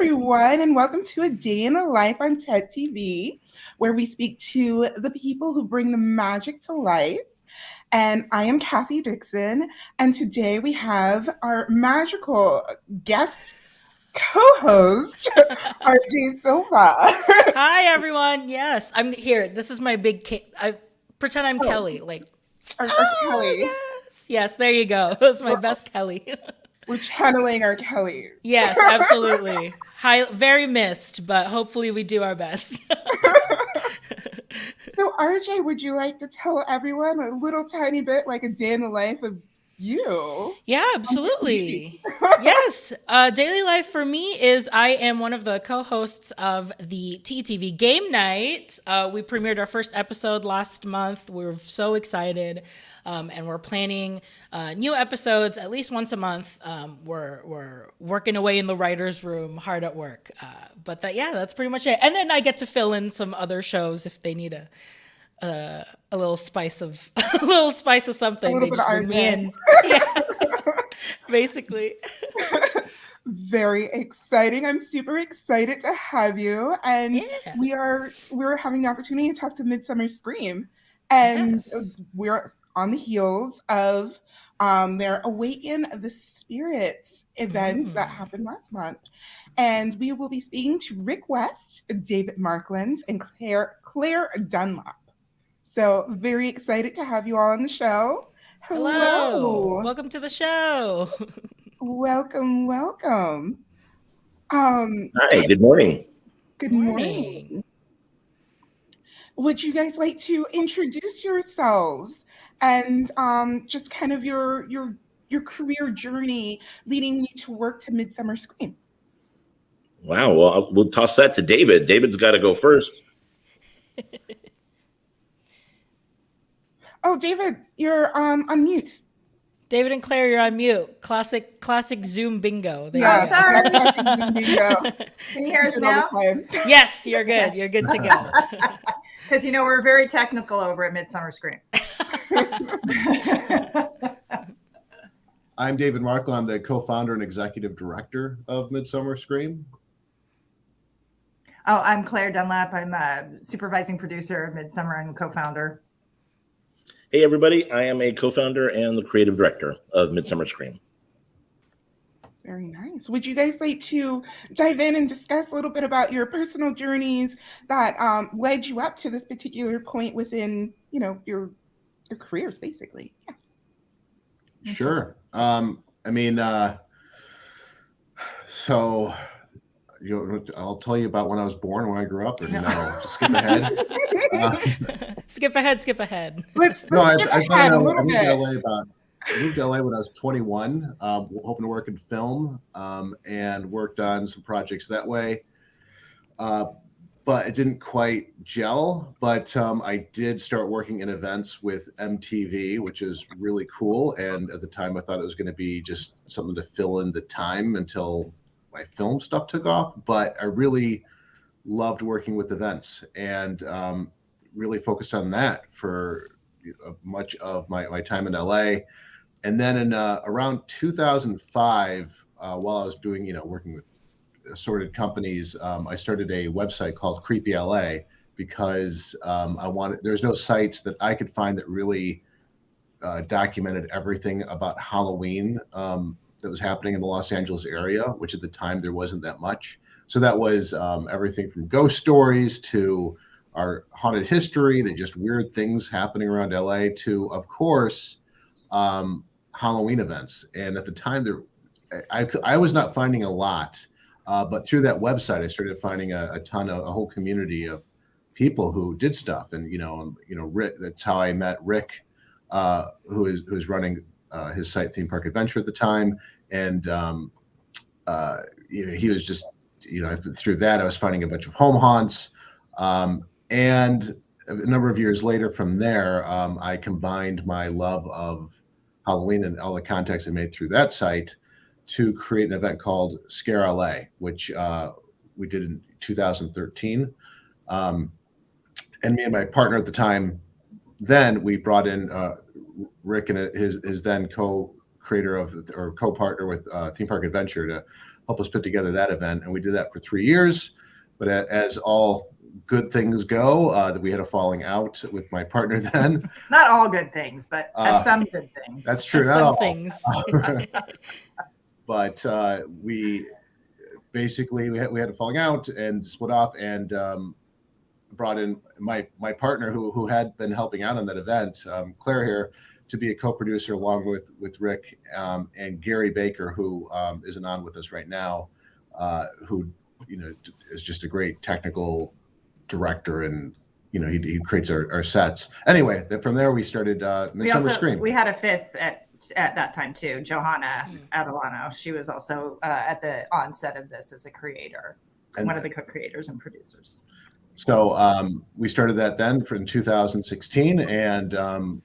everyone, and welcome to A Day in the Life on TED TV, where we speak to the people who bring the magic to life. And I am Kathy Dixon, and today we have our magical guest co-host, RJ Silva. Hi, everyone. Yes, I'm here. This is my big. I pretend I'm Kelly. Like, Our Kelly. yes. There you go. That's my best Kelly. We're channeling our Kellys. Yes, absolutely. Very missed, but hopefully we do our best. So, RJ, would you like to tell everyone a little tiny bit, like a day in the life of you? Yeah, absolutely. Yes. Daily life for me is I am one of the co-hosts of the TTV Game Night. We premiered our first episode last month. We were so excited. And we're planning new episodes at least once a month. We're working away in the writer's room, hard at work. But that's pretty much it. And then I get to fill in some other shows if they need a little spice of something. They just bring me in. Yeah, basically. Very exciting. I'm super excited to have you. And we're having the opportunity to talk to Midsummer Scream. And we're on the heels of their Awaken the Spirits event that happened last month. And we will be speaking to Rick West, David Markland, and Claire Dunlap. So very excited to have you all on the show. Hello. Welcome to the show. Welcome. Hi, good morning. Good morning. Would you guys like to introduce yourselves and just kind of your career journey leading you to work to Midsummer Scream? Wow, well, we'll toss that to David. David's got to go first. Oh, David, you're on mute. David and Claire, you're on mute. Classic Zoom bingo. I'm sorry. Zoom bingo. Can you hear us now? Yes, you're good. You're good to go. Because, we're very technical over at Midsummer Scream. I'm David Markland. I'm the co-founder and executive director of Midsummer Scream. Oh, I'm Claire Dunlap. I'm a supervising producer of Midsummer and co-founder. Hey, everybody. I am a co-founder and the creative director of Midsummer Scream. Very nice. Would you guys like to dive in and discuss a little bit about your personal journeys that led you up to this particular point within, your careers, basically? Yes. Sure. I'll tell you about when I was born, when I grew up, or no, just skip ahead. Skip ahead. Let's skip ahead a little bit. I moved to LA when I was 21, hoping to work in film, and worked on some projects that way. But it didn't quite gel. But I did start working in events with MTV, which is really cool. And at the time, I thought it was going to be just something to fill in the time until my film stuff took off. But I really loved working with events and really focused on that for much of my time in LA. And then in around 2005, while I was doing, working with assorted companies, I started a website called Creepy LA because there's no sites that I could find that really documented everything about Halloween that was happening in the Los Angeles area, which at the time there wasn't that much. So that was everything from ghost stories to our haunted history, to just weird things happening around LA, to, of course, Halloween events. And at the time, I was not finding a lot, but through that website, I started finding a whole community of people who did stuff. And Rick, that's how I met Rick, who's running his site Theme Park Adventure at the time, and he was just through that I was finding a bunch of home haunts, and a number of years later from there, I combined my love of Halloween and all the contacts I made through that site to create an event called Scare LA, which we did in 2013. And me and my partner at the time, then we brought in Rick and his then co-creator or co-partner with Theme Park Adventure to help us put together that event. And we did that for 3 years. But as all good things go, that we had a falling out with my partner then. Not all good things, but some good things. That's true. Not all things. But we basically we had a falling out and split off, and brought in my partner who had been helping out on that event, Claire here, to be a co-producer along with Rick, and Gary Baker, who isn't on with us right now, who is just a great technical director, and he creates our sets. Anyway, from there we started Midsummer Scream. We had a fifth at that time too, Johanna Adelano. She was also at the onset of this as a creator, one of the co-creators and producers. So we started that then in 2016, and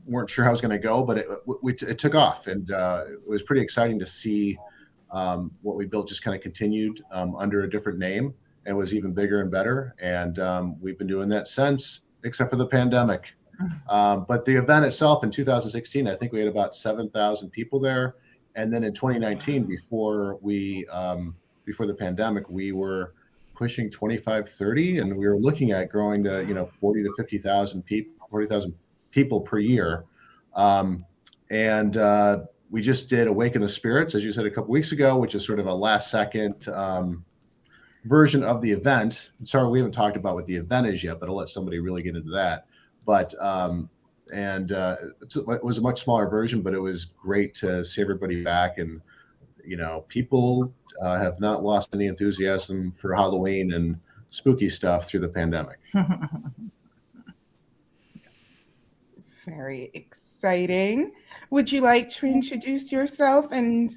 weren't sure how it was going to go, but it took off, and it was pretty exciting to see what we built just kind of continued under a different name, and was even bigger and better. And we've been doing that since, except for the pandemic. But the event itself in 2016, I think we had about 7,000 people there. And then in 2019, before the pandemic, we were pushing 25, 30, and we were looking at growing to 40 to 50,000 people, 40,000 people per year. We just did Awaken the Spirits, as you said a couple weeks ago, which is sort of a last second version of the event. Sorry, we haven't talked about what the event is yet, but I'll let somebody really get into that. But it was a much smaller version, but it was great to see everybody back, and people have not lost any enthusiasm for Halloween and spooky stuff through the pandemic. Very exciting. Would you like to introduce yourself and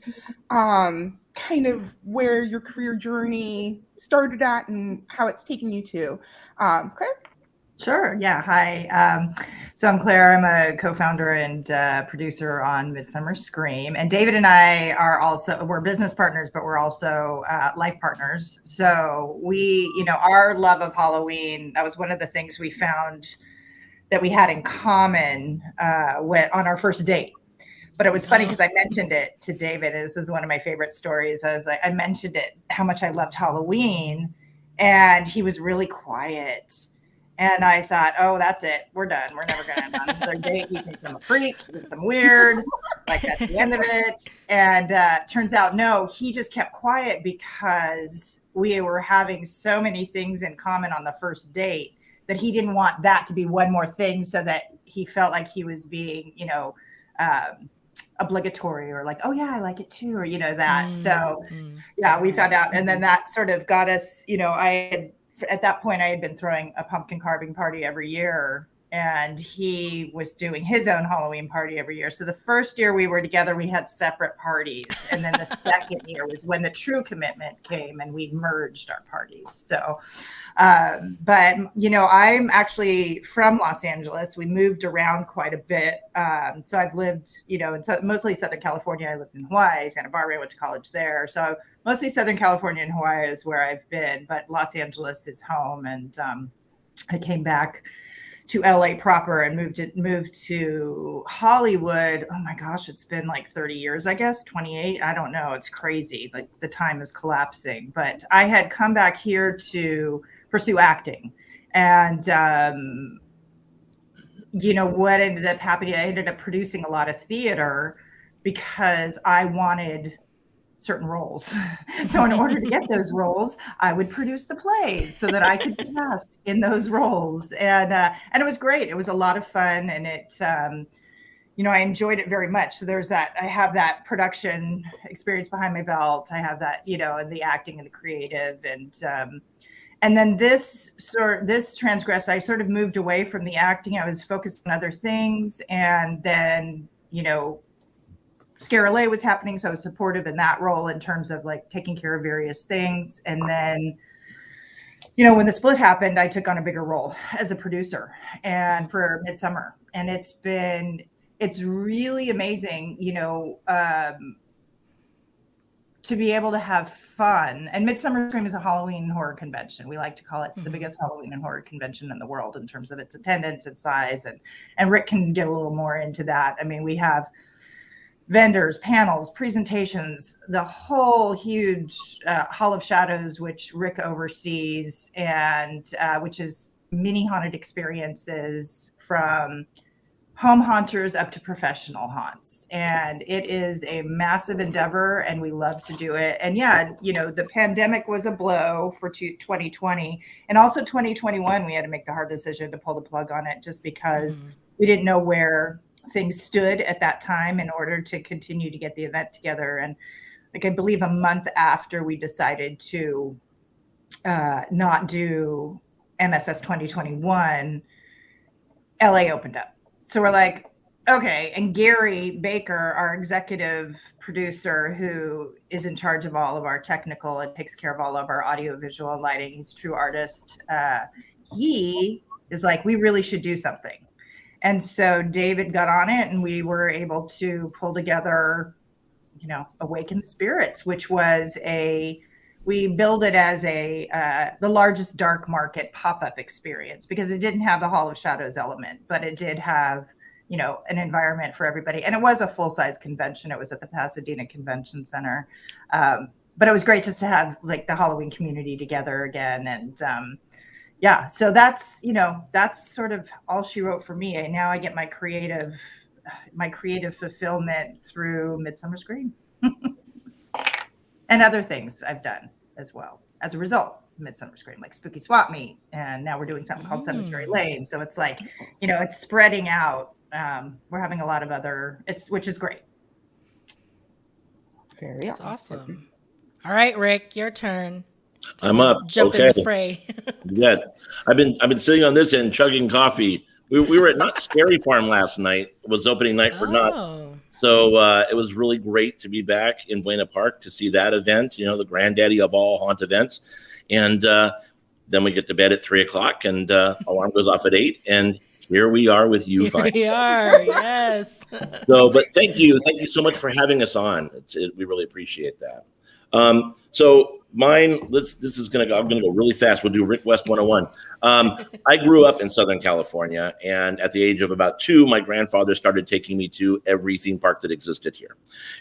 kind of where your career journey started at and how it's taken you to? Claire? Sure. Yeah. Hi. So I'm Claire. I'm a co-founder and producer on Midsummer Scream. And David and I we're business partners, but we're also life partners. So our love of Halloween, that was one of the things we found that we had in common on our first date. But it was funny because I mentioned it to David. This is one of my favorite stories. I mentioned it, how much I loved Halloween, and he was really quiet. And I thought, oh, that's it. We're done. We're never going to have another date. He thinks I'm a freak. He thinks I'm weird. Like, that's the end of it. And turns out, no, he just kept quiet because we were having so many things in common on the first date that he didn't want that to be one more thing, so that he felt like he was being, obligatory, or like, oh yeah, I like it too, or that. So yeah, we found out, and then that sort of got us. At that point, I had been throwing a pumpkin carving party every year, and he was doing his own Halloween party every year. So the first year we were together, we had separate parties. And then the second year was when the true commitment came, and we merged our parties. So, but I'm actually from Los Angeles. We moved around quite a bit. So I've lived, in mostly Southern California. I lived in Hawaii, Santa Barbara, I went to college there. So mostly Southern California and Hawaii is where I've been, but Los Angeles is home. And I came back to LA proper and moved to Hollywood. Oh my gosh, it's been like 30 years, I guess, 28. I don't know. It's crazy. Like, the time is collapsing. But I had come back here to pursue acting. And what ended up happening, I ended up producing a lot of theater because I wanted certain roles. So in order to get those roles, I would produce the plays so that I could be cast in those roles. And it was great. It was a lot of fun, and it, I enjoyed it very much. So there's that, I have that production experience behind my belt. I have that, and the acting and the creative, and then this transgress, I sort of moved away from the acting. I was focused on other things. And then, Scare LA was happening, so I was supportive in that role in terms of like taking care of various things. And then, when the split happened, I took on a bigger role as a producer and for Midsummer. And it's really amazing, to be able to have fun. And Midsummer Scream is a Halloween horror convention. We like to call it the biggest Halloween and horror convention in the world in terms of its attendance and size. And Rick can get a little more into that. I mean, we have vendors, panels, presentations, the whole huge Hall of Shadows, which Rick oversees, and which is mini haunted experiences from home haunters up to professional haunts. And it is a massive endeavor, and we love to do it. And yeah, the pandemic was a blow for 2020, and also 2021, we had to make the hard decision to pull the plug on it, just because we didn't know where things stood at that time in order to continue to get the event together. And like, I believe a month after we decided to not do MSS 2021, LA opened up. So we're like, okay. And Gary Baker, our executive producer, who is in charge of all of our technical and takes care of all of our audio, visual, and lighting, he's a true artist. He is like, we really should do something. And so David got on it, and we were able to pull together, Awaken the Spirits, which was we billed it as the largest dark market pop-up experience, because it didn't have the Hall of Shadows element, but it did have, an environment for everybody. And it was a full-size convention. It was at the Pasadena Convention Center. But it was great just to have like the Halloween community together again. And yeah, so that's sort of all she wrote for me. And now I get my creative fulfillment through Midsummer Scream. And other things I've done as well as a result of Midsummer Scream, like Spooky Swap Meet. And now we're doing something called Cemetery Lane. So it's like, it's spreading out. We're having a lot of which is great. Very awesome. All right, Rick, your turn. I'm up. Jump in the fray. Yeah. I've been sitting on this end chugging coffee. We were at Not Scary Farm last night. It was opening night for Not. So it was really great to be back in Buena Park to see that event, the granddaddy of all haunt events. And then we get to bed at 3:00, and alarm goes off at 8. And here we are with you. Here we are, yes. But thank you so much for having us on. We really appreciate that. So mine, I'm gonna go really fast. We'll do Rick West 101. I grew up in Southern California, and at the age of about 2, my grandfather started taking me to every theme park that existed here.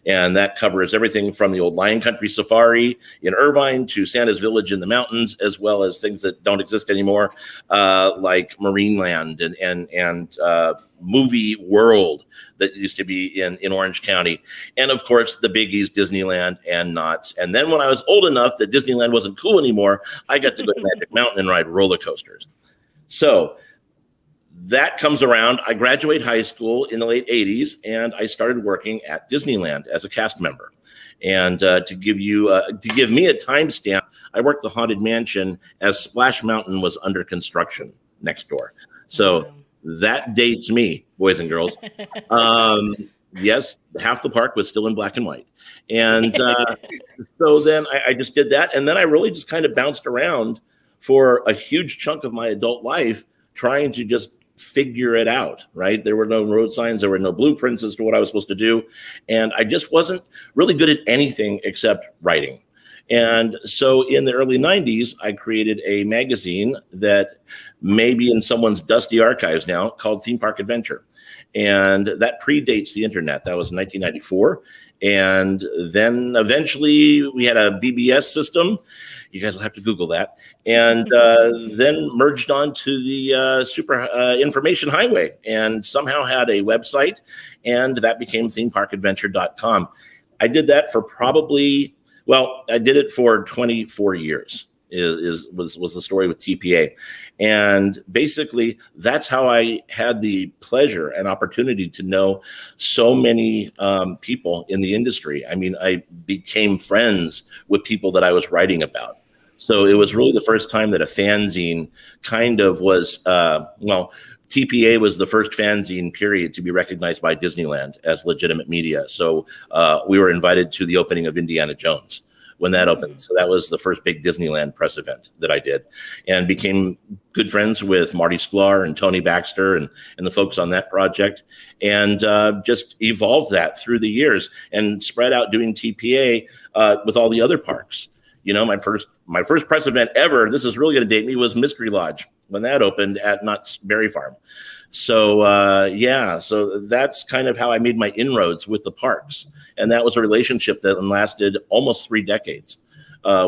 And that covers everything from the old Lion Country Safari in Irvine to Santa's Village in the mountains, as well as things that don't exist anymore, like Marineland and Movie World that used to be in Orange County. And of course, the biggies, Disneyland and Knott's. And then when I was old enough that Disneyland wasn't cool anymore, I got to go to Magic Mountain and ride roller coasters. So that comes around. I graduate high school in the late 80s, and I started working at Disneyland as a cast member. And to give me a timestamp, I worked the Haunted Mansion as Splash Mountain was under construction next door. So that dates me, boys and girls. Yes, half the park was still in black and white. And so then I just did that. And then I really just kind of bounced around for a huge chunk of my adult life, trying to just figure it out, right? There were no road signs. There were no blueprints as to what I was supposed to do. And I just wasn't really good at anything except writing. And so in the early 90s, I created a magazine that may be in someone's dusty archives now, called Theme Park Adventure. And that predates the internet. That was 1994. And then eventually we had a BBS system. You guys will have to Google that. And then merged onto the super information highway, and somehow had a website, and that became themeparkadventure.com. I did that for I did it for 24 years. Was the story with TPA. And basically that's how I had the pleasure and opportunity to know so many people in the industry. I mean, I became friends with people that I was writing about. So it was really the first time that a fanzine kind of was, TPA was the first fanzine period to be recognized by Disneyland as legitimate media. So we were invited to the opening of Indiana Jones when that opened. So that was the first big Disneyland press event that I did, and became good friends with Marty Sklar and Tony Baxter and the folks on that project, and just evolved that through the years and spread out doing TPA with all the other parks. my first press event ever, this is really going to date me, was Mystery Lodge when that opened at Knott's Berry Farm. So so that's kind of how I made my inroads with the parks. And that was a relationship that lasted almost 3 decades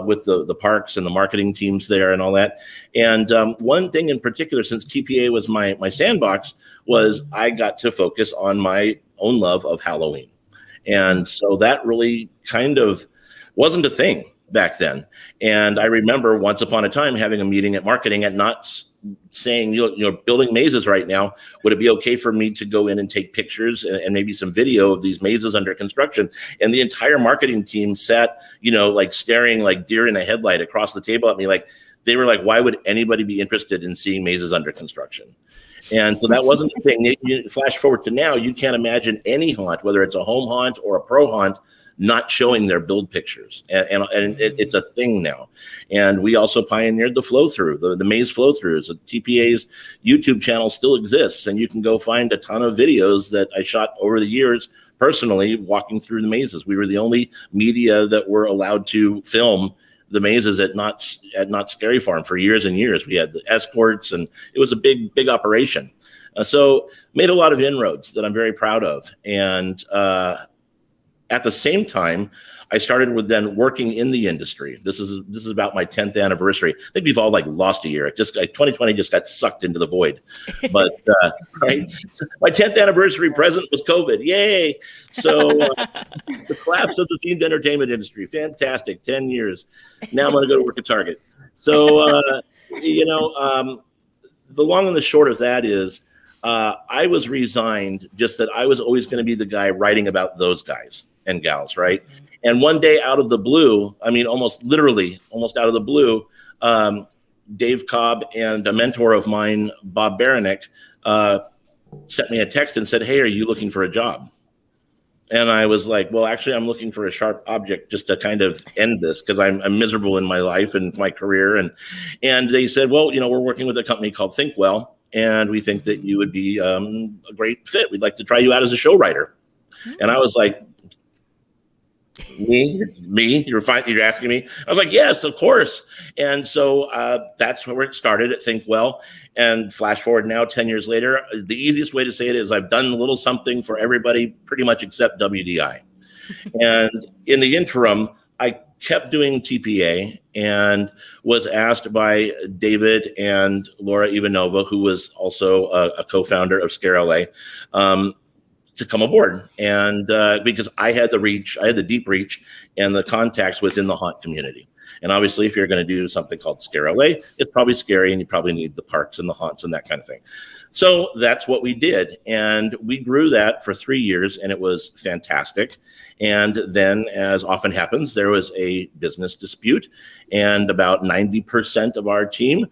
with the parks and the marketing teams there and all that. And one thing in particular, since TPA was my sandbox, was I got to focus on my own love of Halloween. And so that really kind of wasn't a thing back then. And I remember once upon a time having a meeting at marketing at Knott's saying, building mazes right now, would it be okay for me to go in and take pictures and maybe some video of these mazes under construction? And the entire marketing team sat, like staring like deer in a headlight across the table at me. Like, they were like, why would anybody be interested in seeing mazes under construction? And so that wasn't a thing. You flash forward to now, you can't imagine any haunt, whether it's a home haunt or a pro haunt, not showing their build pictures. And it's a thing now. And we also pioneered the flow through, the maze flow throughs. TPA's YouTube channel still exists, and you can go find a ton of videos that I shot over the years personally walking through the mazes. We were the only media that were allowed to film the mazes at Knott's Scary Farm for years and years. We had the escorts, and it was a big operation. So made a lot of inroads that I'm very proud of. And at the same time, I started with then working in the industry. This is about my 10th anniversary. I think we've all like lost a year. It just 2020 just got sucked into the void. But right, my 10th anniversary present was COVID. Yay! So the collapse of the themed entertainment industry. Fantastic. 10 years. Now I'm going to go to work at Target. So the long and the short of that is I was resigned, just that I was always going to be the guy writing about those guys and gals, right? And one day out of the blue, I mean, almost out of the blue, Dave Cobb and a mentor of mine, Bob Baranek, sent me a text and said, hey, are you looking for a job? And I was like, well, actually, I'm looking for a sharp object just to kind of end this, because I'm miserable in my life and my career. And they said, well, we're working with a company called Thinkwell, and we think that you would be a great fit. We'd like to try you out as a show writer. And I was like, me, you're asking me? I was like, yes, of course. And so that's where it started at Thinkwell. And flash forward now, 10 years later, the easiest way to say it is I've done a little something for everybody pretty much except WDI. And in the interim, I kept doing TPA and was asked by David and Laura Ivanova, who was also a co-founder of Scare LA, to come aboard. And because I had the reach, I had the deep reach and the contacts within the haunt community. And obviously, if you're going to do something called Scare LA, it's probably scary, and you probably need the parks and the haunts and that kind of thing. So that's what we did. And we grew that for 3 years, and it was fantastic. And then, as often happens, there was a business dispute, and about 90% of our team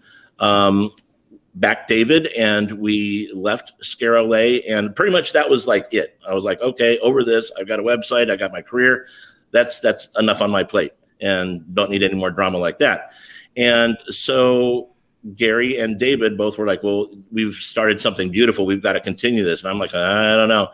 backed David, and we left Scare LA, and pretty much that was like it. I was like, okay, over this, I've got a website, I got my career. That's enough on my plate, and don't need any more drama like that. And so Gary and David both were like, well, we've started something beautiful. We've got to continue this. And I'm like, I don't know.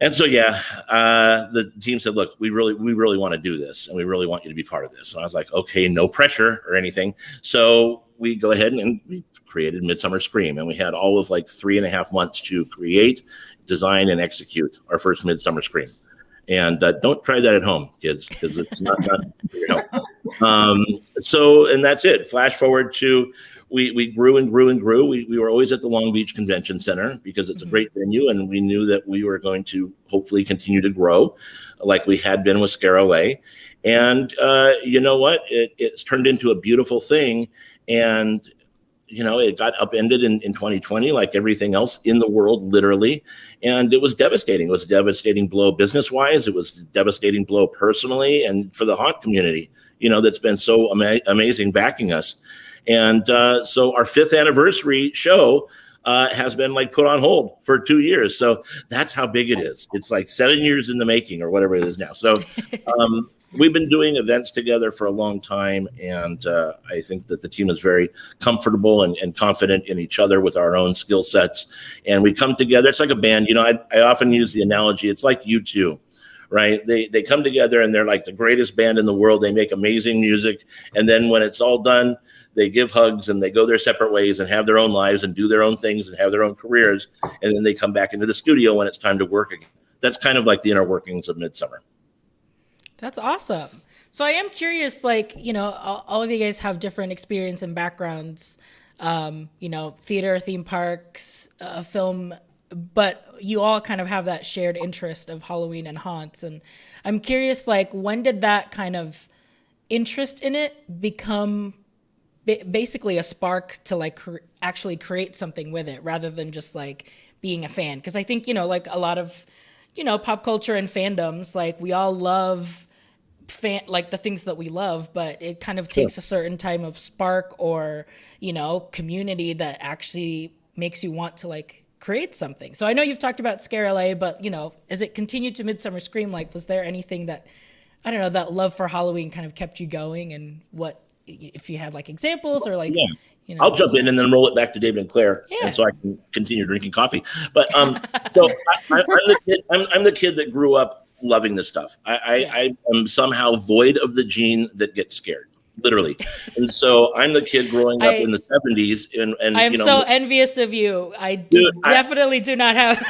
And so, the team said, look, we really want to do this, and we really want you to be part of this. And I was like, okay, no pressure or anything. So we go ahead and we created Midsummer Scream, and we had all of like 3.5 months to create, design, and execute our first Midsummer Scream. And don't try that at home, kids, because it's not you know. And that's it. Flash forward to we grew and grew and grew. We were always at the Long Beach Convention Center because it's a great venue, and we knew that we were going to hopefully continue to grow like we had been with Scare LA. And you know what? It's turned into a beautiful thing. And it got upended in 2020, like everything else in the world, literally. And it was devastating. It was a devastating blow business-wise. It was a devastating blow personally, and for the haunt community, that's been so amazing backing us. And so our 5th anniversary show has been like put on hold for 2 years. So that's how big it is. It's like 7 years in the making, or whatever it is now. So we've been doing events together for a long time, and I think that the team is very comfortable and confident in each other with our own skill sets. And we come together. It's like a band. I often use the analogy. It's like U2, right? They come together and they're like the greatest band in the world. They make amazing music. And then when it's all done, they give hugs and they go their separate ways and have their own lives and do their own things and have their own careers. And then they come back into the studio when it's time to work again. That's kind of like the inner workings of Midsummer. That's awesome. So I am curious, like, you know, all of you guys have different experience and backgrounds, you know, theater, theme parks, film, but you all kind of have that shared interest of Halloween and haunts. And I'm curious, like, when did that kind of interest in it become basically a spark to like actually create something with it rather than just like being a fan? Because I think, you know, like a lot of, you know, pop culture and fandoms, like we all love like the things that we love, but it kind of takes a certain time of spark or, you know, community that actually makes you want to like create something. So I know you've talked about Scare LA, but, you know, as it continued to Midsummer Scream, like, was there anything that, I don't know, that love for Halloween kind of kept you going? And what, if you had like examples or like, you know. I'll jump in and then roll it back to David and Claire, and so I can continue drinking coffee. But so I'm the kid that grew up loving this stuff. I am somehow void of the gene that gets scared, literally. And so I'm the kid growing up in the 70s. And I'm, you know, so envious of you. I definitely do not have.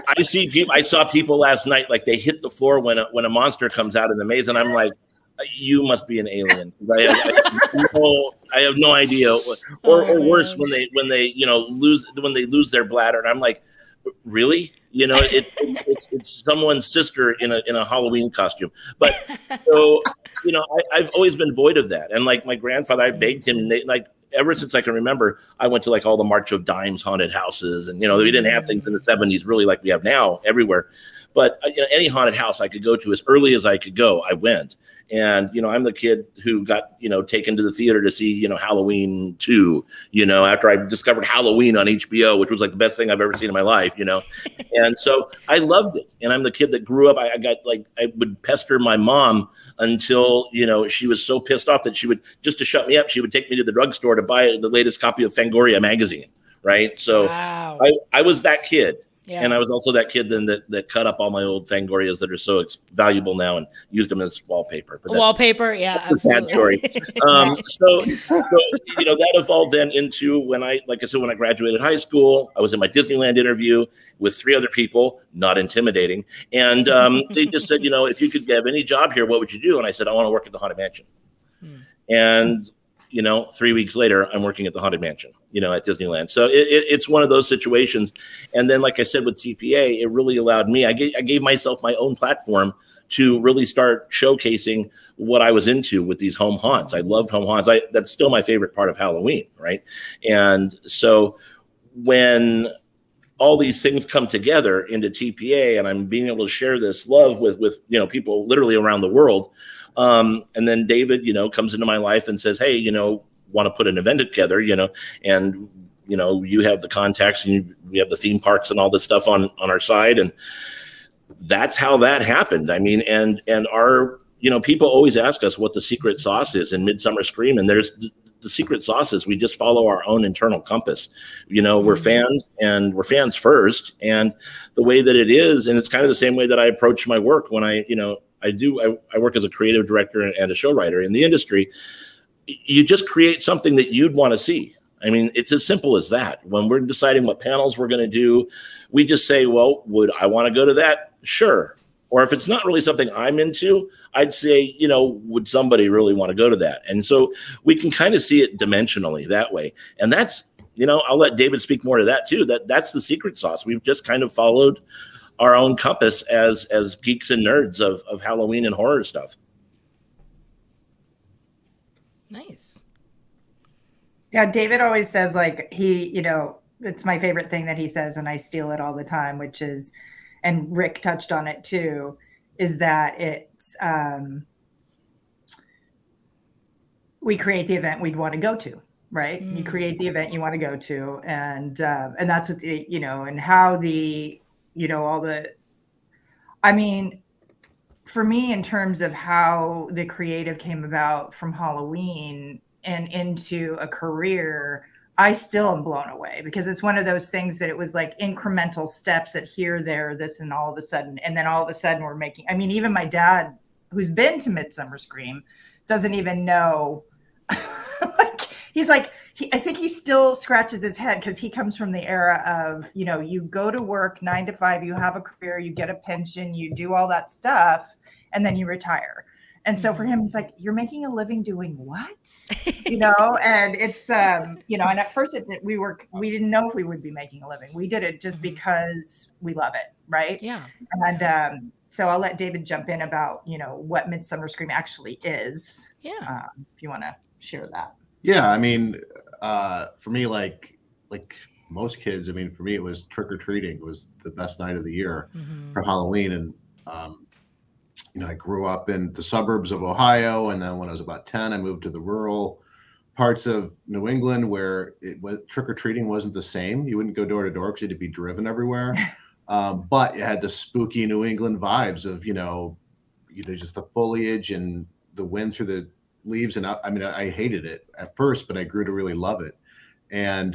I saw people last night, like they hit the floor when a monster comes out in the maze, and I'm like, you must be an alien. I have no idea. Or worse, when they you know lose their bladder, and I'm like, really? You know, it's someone's sister in a Halloween costume. But so, you know, I've always been void of that. And like my grandfather, I begged him, like ever since I can remember, I went to like all the March of Dimes haunted houses, and you know, we didn't have things in the 70s really like we have now everywhere. But you know, any haunted house I could go to as early as I could go, I went. And, you know, I'm the kid who got, you know, taken to the theater to see, you know, Halloween 2, you know, after I discovered Halloween on HBO, which was like the best thing I've ever seen in my life, you know. And so I loved it. And I'm the kid that grew up. I got like, I would pester my mom until, you know, she was so pissed off that she would, just to shut me up, she would take me to the drugstore to buy the latest copy of Fangoria magazine. Right. So I was that kid. Yeah. And I was also that kid then that cut up all my old Fangorias that are so valuable now and used them as wallpaper. But wallpaper, yeah, that's a sad story. So you know, that evolved then into when I graduated high school, I was in my Disneyland interview with 3 other people, not intimidating, and they just said, you know, if you could have any job here, what would you do? And I said, I want to work at the Haunted Mansion. And you know, 3 weeks later, I'm working at the Haunted Mansion, you know, at Disneyland. So it's one of those situations. And then, like I said, with TPA, it really allowed me, I gave myself my own platform to really start showcasing what I was into with these home haunts. I loved home haunts. That's still my favorite part of Halloween, right? And so when all these things come together into TPA and I'm being able to share this love with you know, people literally around the world, and then David, you know, comes into my life and says, hey, you know, want to put an event together, you know, and, you know, you have the contacts and we have the theme parks and all this stuff on our side. And that's how that happened. I mean, and our, you know, people always ask us what the secret sauce is in Midsummer Scream. And there's the secret sauce is we just follow our own internal compass. You know, we're fans and we're fans first. And the way that it is, and it's kind of the same way that I approach my work when I work as a creative director and a show writer in the industry. You just create something that you'd want to see. I mean, it's as simple as that. When we're deciding what panels we're going to do, we just say, well, would I want to go to that? Sure. Or if it's not really something I'm into, I'd say, you know, would somebody really want to go to that? And so we can kind of see it dimensionally that way. And that's, you know, I'll let David speak more to that too. That's the secret sauce. We've just kind of followed our own compass as geeks and nerds of Halloween and horror stuff. Nice. Yeah, David always says, like, he, you know, it's my favorite thing that he says, and I steal it all the time, which is, and Rick touched on it too, is that it's, we create the event we'd want to go to, right? You create the event you want to go to, and that's what the, you know, and how the, you know, all the, I mean, for me, in terms of how the creative came about from Halloween and into a career, I still am blown away, because it's one of those things that it was like incremental steps at here, there, this, and all of a sudden we're making, I mean, even my dad, who's been to Midsummer Scream, doesn't even know. Like, he's like, I think he still scratches his head, because he comes from the era of, you know, you go to work 9 to 5, you have a career, you get a pension, you do all that stuff, and then you retire. And so for him, he's like, you're making a living doing what? You know, and it's, you know, and at first we didn't know if we would be making a living. We did it just because we love it. Right. Yeah. And so I'll let David jump in about, you know, what Midsummer Scream actually is. Yeah. If you want to share that. Yeah. I mean, for me, like most kids, I mean, for me, it was trick-or-treating. It was the best night of the year for Halloween. And, you know, I grew up in the suburbs of Ohio, and then when I was about 10, I moved to the rural parts of New England, where trick-or-treating wasn't the same. You wouldn't go door to door because you had to be driven everywhere. But it had the spooky New England vibes of, you know, just the foliage and the wind through the leaves. And I mean, I hated it at first, but I grew to really love it. And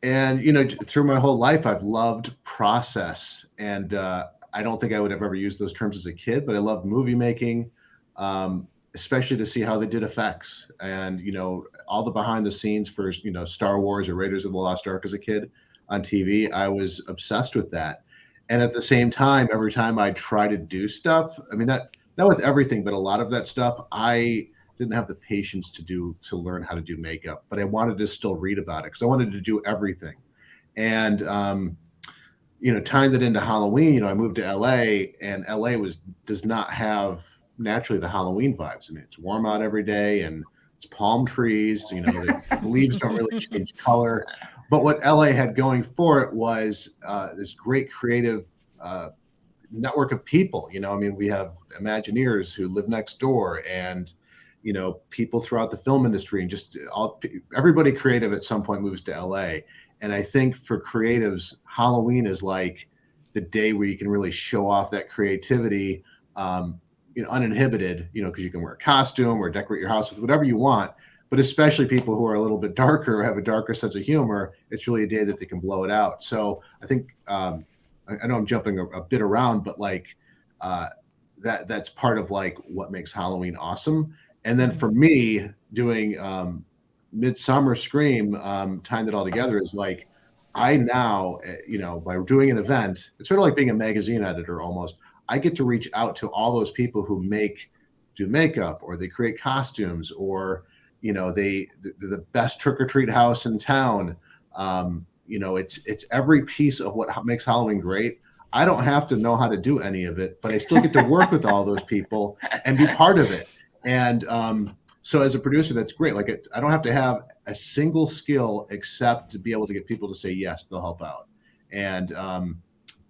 you know, through my whole life, I've loved process. And I don't think I would have ever used those terms as a kid, but I loved movie making, especially to see how they did effects and, you know, all the behind the scenes for, you know, Star Wars or Raiders of the Lost Ark as a kid on TV. I was obsessed with that. And at the same time, every time I try to do stuff, I mean, not with everything, but a lot of that stuff, I didn't have the patience to learn how to do makeup, but I wanted to still read about it because I wanted to do everything. And, you know, tying that into Halloween, you know, I moved to LA, and LA does not have naturally the Halloween vibes. I mean, it's warm out every day and it's palm trees, you know, the leaves don't really change color. But what LA had going for it was this great creative network of people. You know, I mean, we have Imagineers who live next door, and, you know, people throughout the film industry, and just everybody creative at some point moves to LA. And I think for creatives, Halloween is like the day where you can really show off that creativity, you know, uninhibited, you know, because you can wear a costume or decorate your house with whatever you want. But especially people who are a little bit darker, have a darker sense of humor, it's really a day that they can blow it out. So I think, I know I'm jumping a bit around, but like that's part of like what makes Halloween awesome. And then for me, doing Midsummer Scream, tying that all together is like, I now, you know, by doing an event, it's sort of like being a magazine editor almost. I get to reach out to all those people who do makeup, or they create costumes, or, you know, they're the best trick-or-treat house in town. You know, it's every piece of what makes Halloween great. I don't have to know how to do any of it, but I still get to work with all those people and be part of it. And so as a producer, that's great. Like, I don't have to have a single skill except to be able to get people to say, yes, they'll help out. And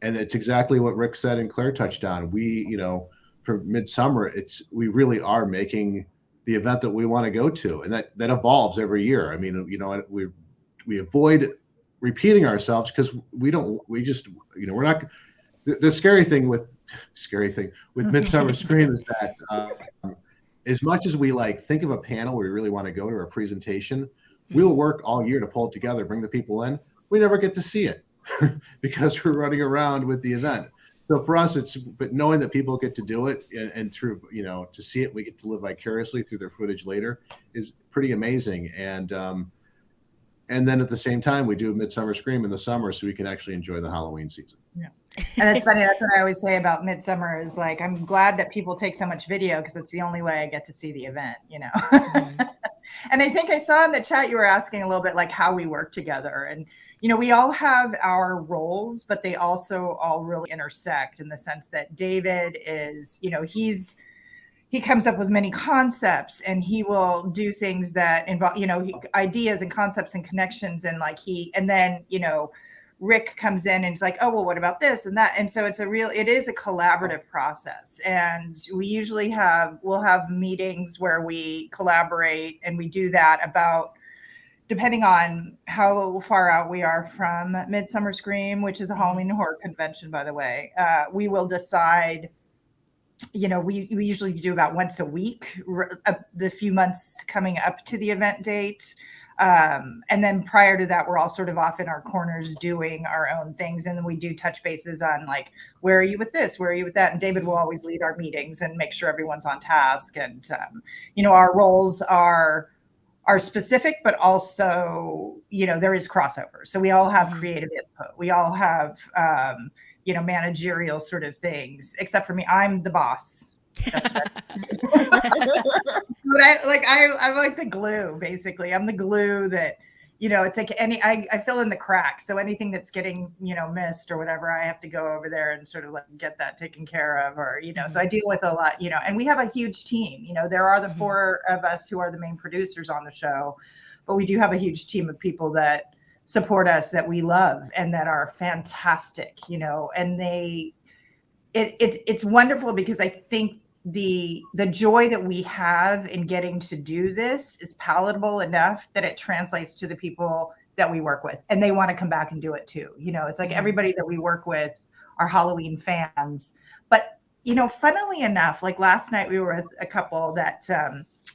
it's exactly what Rick said and Claire touched on. We, you know, for Midsummer, we really are making the event that we want to go to. And that evolves every year. I mean, you know, we avoid repeating ourselves because we're not, the scary thing with Midsummer Scream is that as much as we like think of a panel where we really want to go to, a presentation, we'll work all year to pull it together, bring the people in. We never get to see it because we're running around with the event. So for us, but knowing that people get to do it and through, you know, to see it, we get to live vicariously through their footage later is pretty amazing. And then at the same time, we do Midsummer Scream in the summer so we can actually enjoy the Halloween season. Yeah. And it's funny. That's what I always say about Midsummer is like, I'm glad that people take so much video because it's the only way I get to see the event, you know? And I think I saw in the chat, you were asking a little bit like how we work together. And, you know, we all have our roles, but they also all really intersect in the sense that David is, you know, he comes up with many concepts and he will do things that involve, you know, ideas and concepts and connections. And like and then, you know, Rick comes in and he's like, oh, well, what about this and that? And so it is a collaborative process. And we usually we'll have meetings where we collaborate, and we do that about, depending on how far out we are from Midsummer Scream, which is a Halloween horror convention, by the way, we will decide, you know, we usually do about once a week, the few months coming up to the event date. And then prior to that, we're all sort of off in our corners doing our own things. And then we do touch bases on like, where are you with this? Where are you with that? And David will always lead our meetings and make sure everyone's on task. And, our roles are specific, but also, there is crossover. So we all have creative input. We all have, managerial sort of things, except for me. I'm the boss. That's right. But I'm like the glue, basically. I'm the glue that, it's like I fill in the cracks. So anything that's getting, missed or whatever, I have to go over there and sort of like get that taken care of, or, so I deal with a lot, and we have a huge team. There are the four of us who are the main producers on the show, but we do have a huge team of people that support us, that we love, and that are fantastic, and it's wonderful, because I think the joy that we have in getting to do this is palatable enough that it translates to the people that we work with, and they want to come back and do it too. It's like everybody that we work with are Halloween fans. But funnily enough, like last night we were with a couple that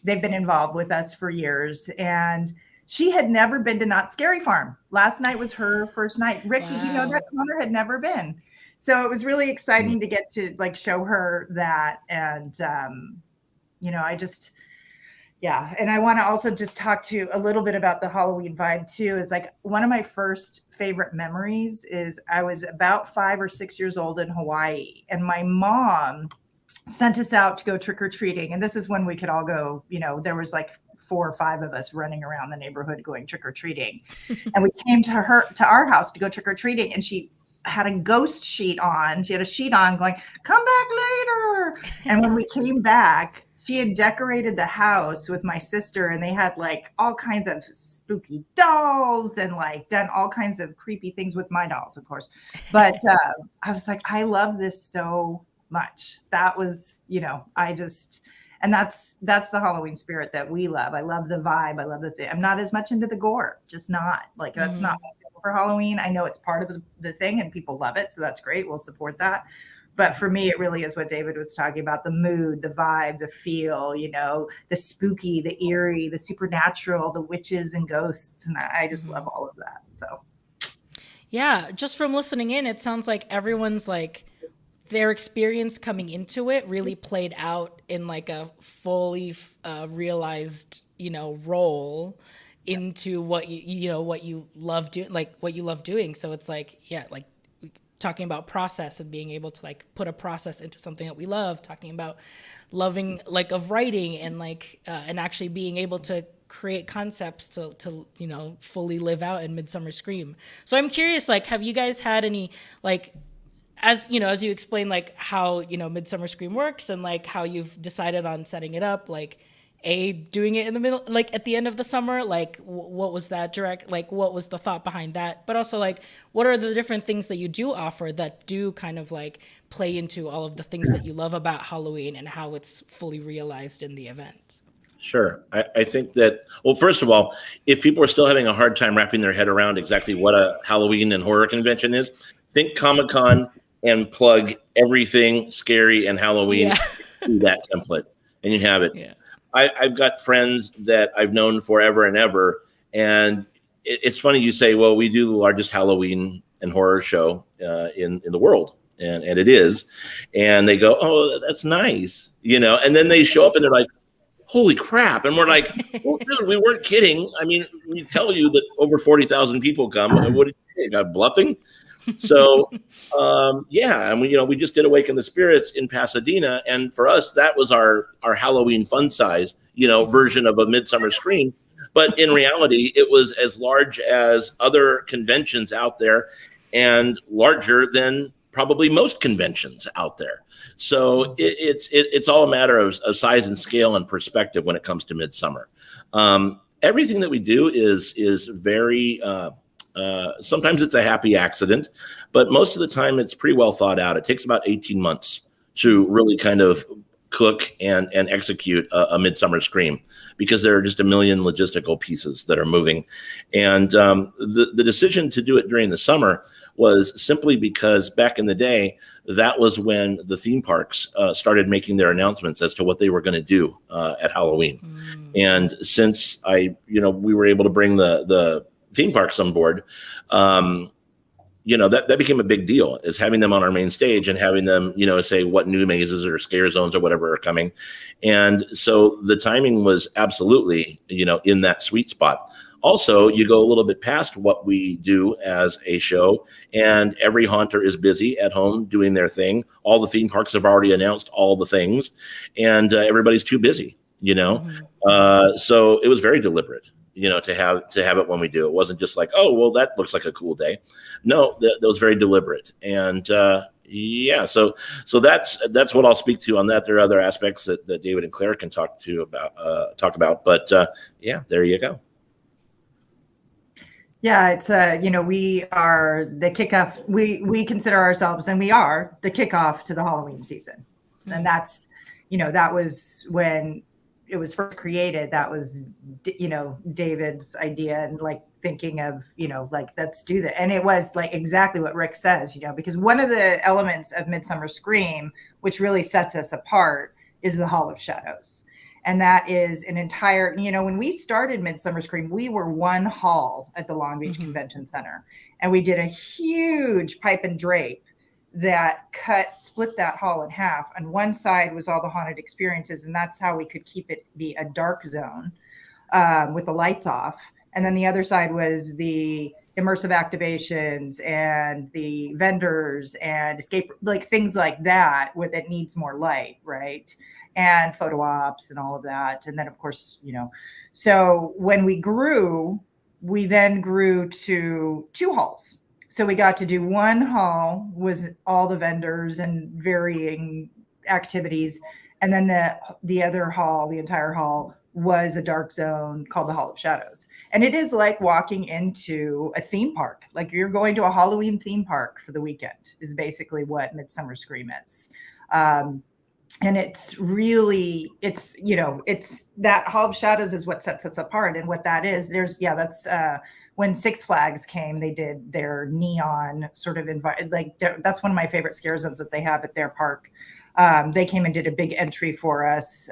they've been involved with us for years, and she had never been to Not Scary Farm. Last night was her first night. Rick, Did you know that Connor had never been? So it was really exciting to get to like show her that. And, I just, And I want to also just talk to a little bit about the Halloween vibe too. Is like one of my first favorite memories is I was about 5 or 6 years old in Hawaii, and my mom sent us out to go trick-or-treating. And this is when we could all go, there was like 4 or 5 of us running around the neighborhood going trick-or-treating. And we came to our house to go trick-or-treating, and she had a ghost sheet on. She had a sheet on going, "Come back later." And when we came back, she had decorated the house with my sister, and they had like all kinds of spooky dolls and like done all kinds of creepy things with my dolls, of course. But I was like, I love this so much. That was, and that's the Halloween spirit that we love. I love the vibe. I love the thing. I'm not as much into the gore, just not like, that's not for Halloween. I know it's part of the thing and people love it, so that's great. We'll support that. But for me, it really is what David was talking about: the mood, the vibe, the feel, the spooky, the eerie, the supernatural, the witches and ghosts. And I just love all of that. So yeah, just from listening in, it sounds like everyone's like, their experience coming into it really played out in like a fully realized, role into what you love doing, like what you love doing. So it's like, like talking about process and being able to like put a process into something that we love, talking about loving like of writing and like and actually being able to create concepts to fully live out in Midsummer Scream. So I'm curious, like, have you guys had any like, as you explain like how Midsummer Scream works and like how you've decided on setting it up, like doing it in the middle, like at the end of the summer, like what was that what was the thought behind that? But also like, what are the different things that you do offer that do kind of like play into all of the things that you love about Halloween and how it's fully realized in the event? Sure. I think that, well, first of all, if people are still having a hard time wrapping their head around exactly what a Halloween and horror convention is, think Comic-Con and plug everything scary and Halloween through that template, and you have it. Yeah. I've got friends that I've known forever and ever, and it's funny you say, well, we do the largest Halloween and horror show in the world, and it is, and they go, oh, that's nice, and then they show up and they're like, holy crap, and we're like, well, dude, we weren't kidding. I mean, we tell you that over 40,000 people come. What did you say? Got bluffing? So, and we just did Awaken the Spirits in Pasadena, and for us, that was our Halloween fun size, version of a Midsummer Scream. But in reality, it was as large as other conventions out there, and larger than probably most conventions out there. So it's all a matter of size and scale and perspective when it comes to Midsummer. Everything that we do is very. Sometimes it's a happy accident, but most of the time it's pretty well thought out. It takes about 18 months to really kind of cook and execute a Midsummer Scream, because there are just a million logistical pieces that are moving. And the decision to do it during the summer was simply because back in the day, that was when the theme parks started making their announcements as to what they were going to do at Halloween. And since we were able to bring the theme parks on board, that became a big deal, is having them on our main stage and having them, say what new mazes or scare zones or whatever are coming. And so the timing was absolutely, in that sweet spot. Also, you go a little bit past what we do as a show, and every haunter is busy at home doing their thing. All the theme parks have already announced all the things, and everybody's too busy, So it was very deliberate, to have it when we do. It wasn't just like, oh, well, that looks like a cool day. No, that was very deliberate. And so that's what I'll speak to on that. There are other aspects that David and Claire can talk about. But there you go. Yeah, it's we are the kickoff. We consider ourselves, and we are the kickoff to the Halloween season. And that's, that was when it was first created. That was, David's idea, and like thinking of, let's do that. And it was like exactly what Rick says, because one of the elements of Midsummer Scream, which really sets us apart, is the Hall of Shadows. And that is an entire, when we started Midsummer Scream, we were one hall at the Long Beach Convention Center. And we did a huge pipe and drape that split that hall in half. On one side was all the haunted experiences. And that's how we could keep it be a dark zone with the lights off. And then the other side was the immersive activations and the vendors and escape, like things like that, where it needs more light, right? And photo ops and all of that. And then, of course, so when we then grew to 2 halls. So we got to do one hall was all the vendors and varying activities. And then the other hall, the entire hall, was a dark zone called the Hall of Shadows. And it is like walking into a theme park. Like you're going to a Halloween theme park for the weekend is basically what Midsummer Scream is. And it's really, it's that Hall of Shadows is what sets us apart. And what that is, that's when Six Flags came, they did their neon sort of that's one of my favorite scare zones that they have at their park. They came and did a big entry for us.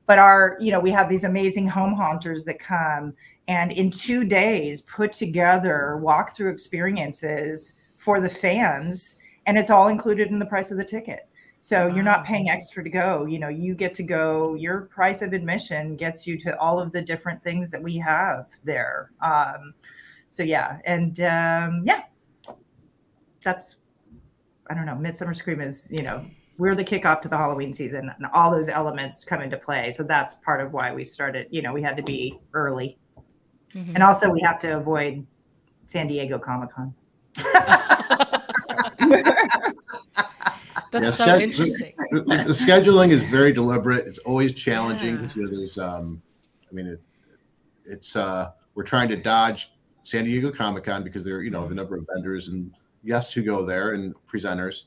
But we have these amazing home haunters that come and in 2 days put together walkthrough experiences for the fans. And it's all included in the price of the ticket. So you're not paying extra to go, you get to go, your price of admission gets you to all of the different things that we have there. That's, I don't know, Midsummer Scream is, we're the kickoff to the Halloween season and all those elements come into play. So that's part of why we started, we had to be early. And also we have to avoid San Diego Comic-Con. That's so interesting. The scheduling is very deliberate. It's always challenging because there's, we're trying to dodge San Diego Comic-Con because there, the number of vendors and guests who go there and presenters,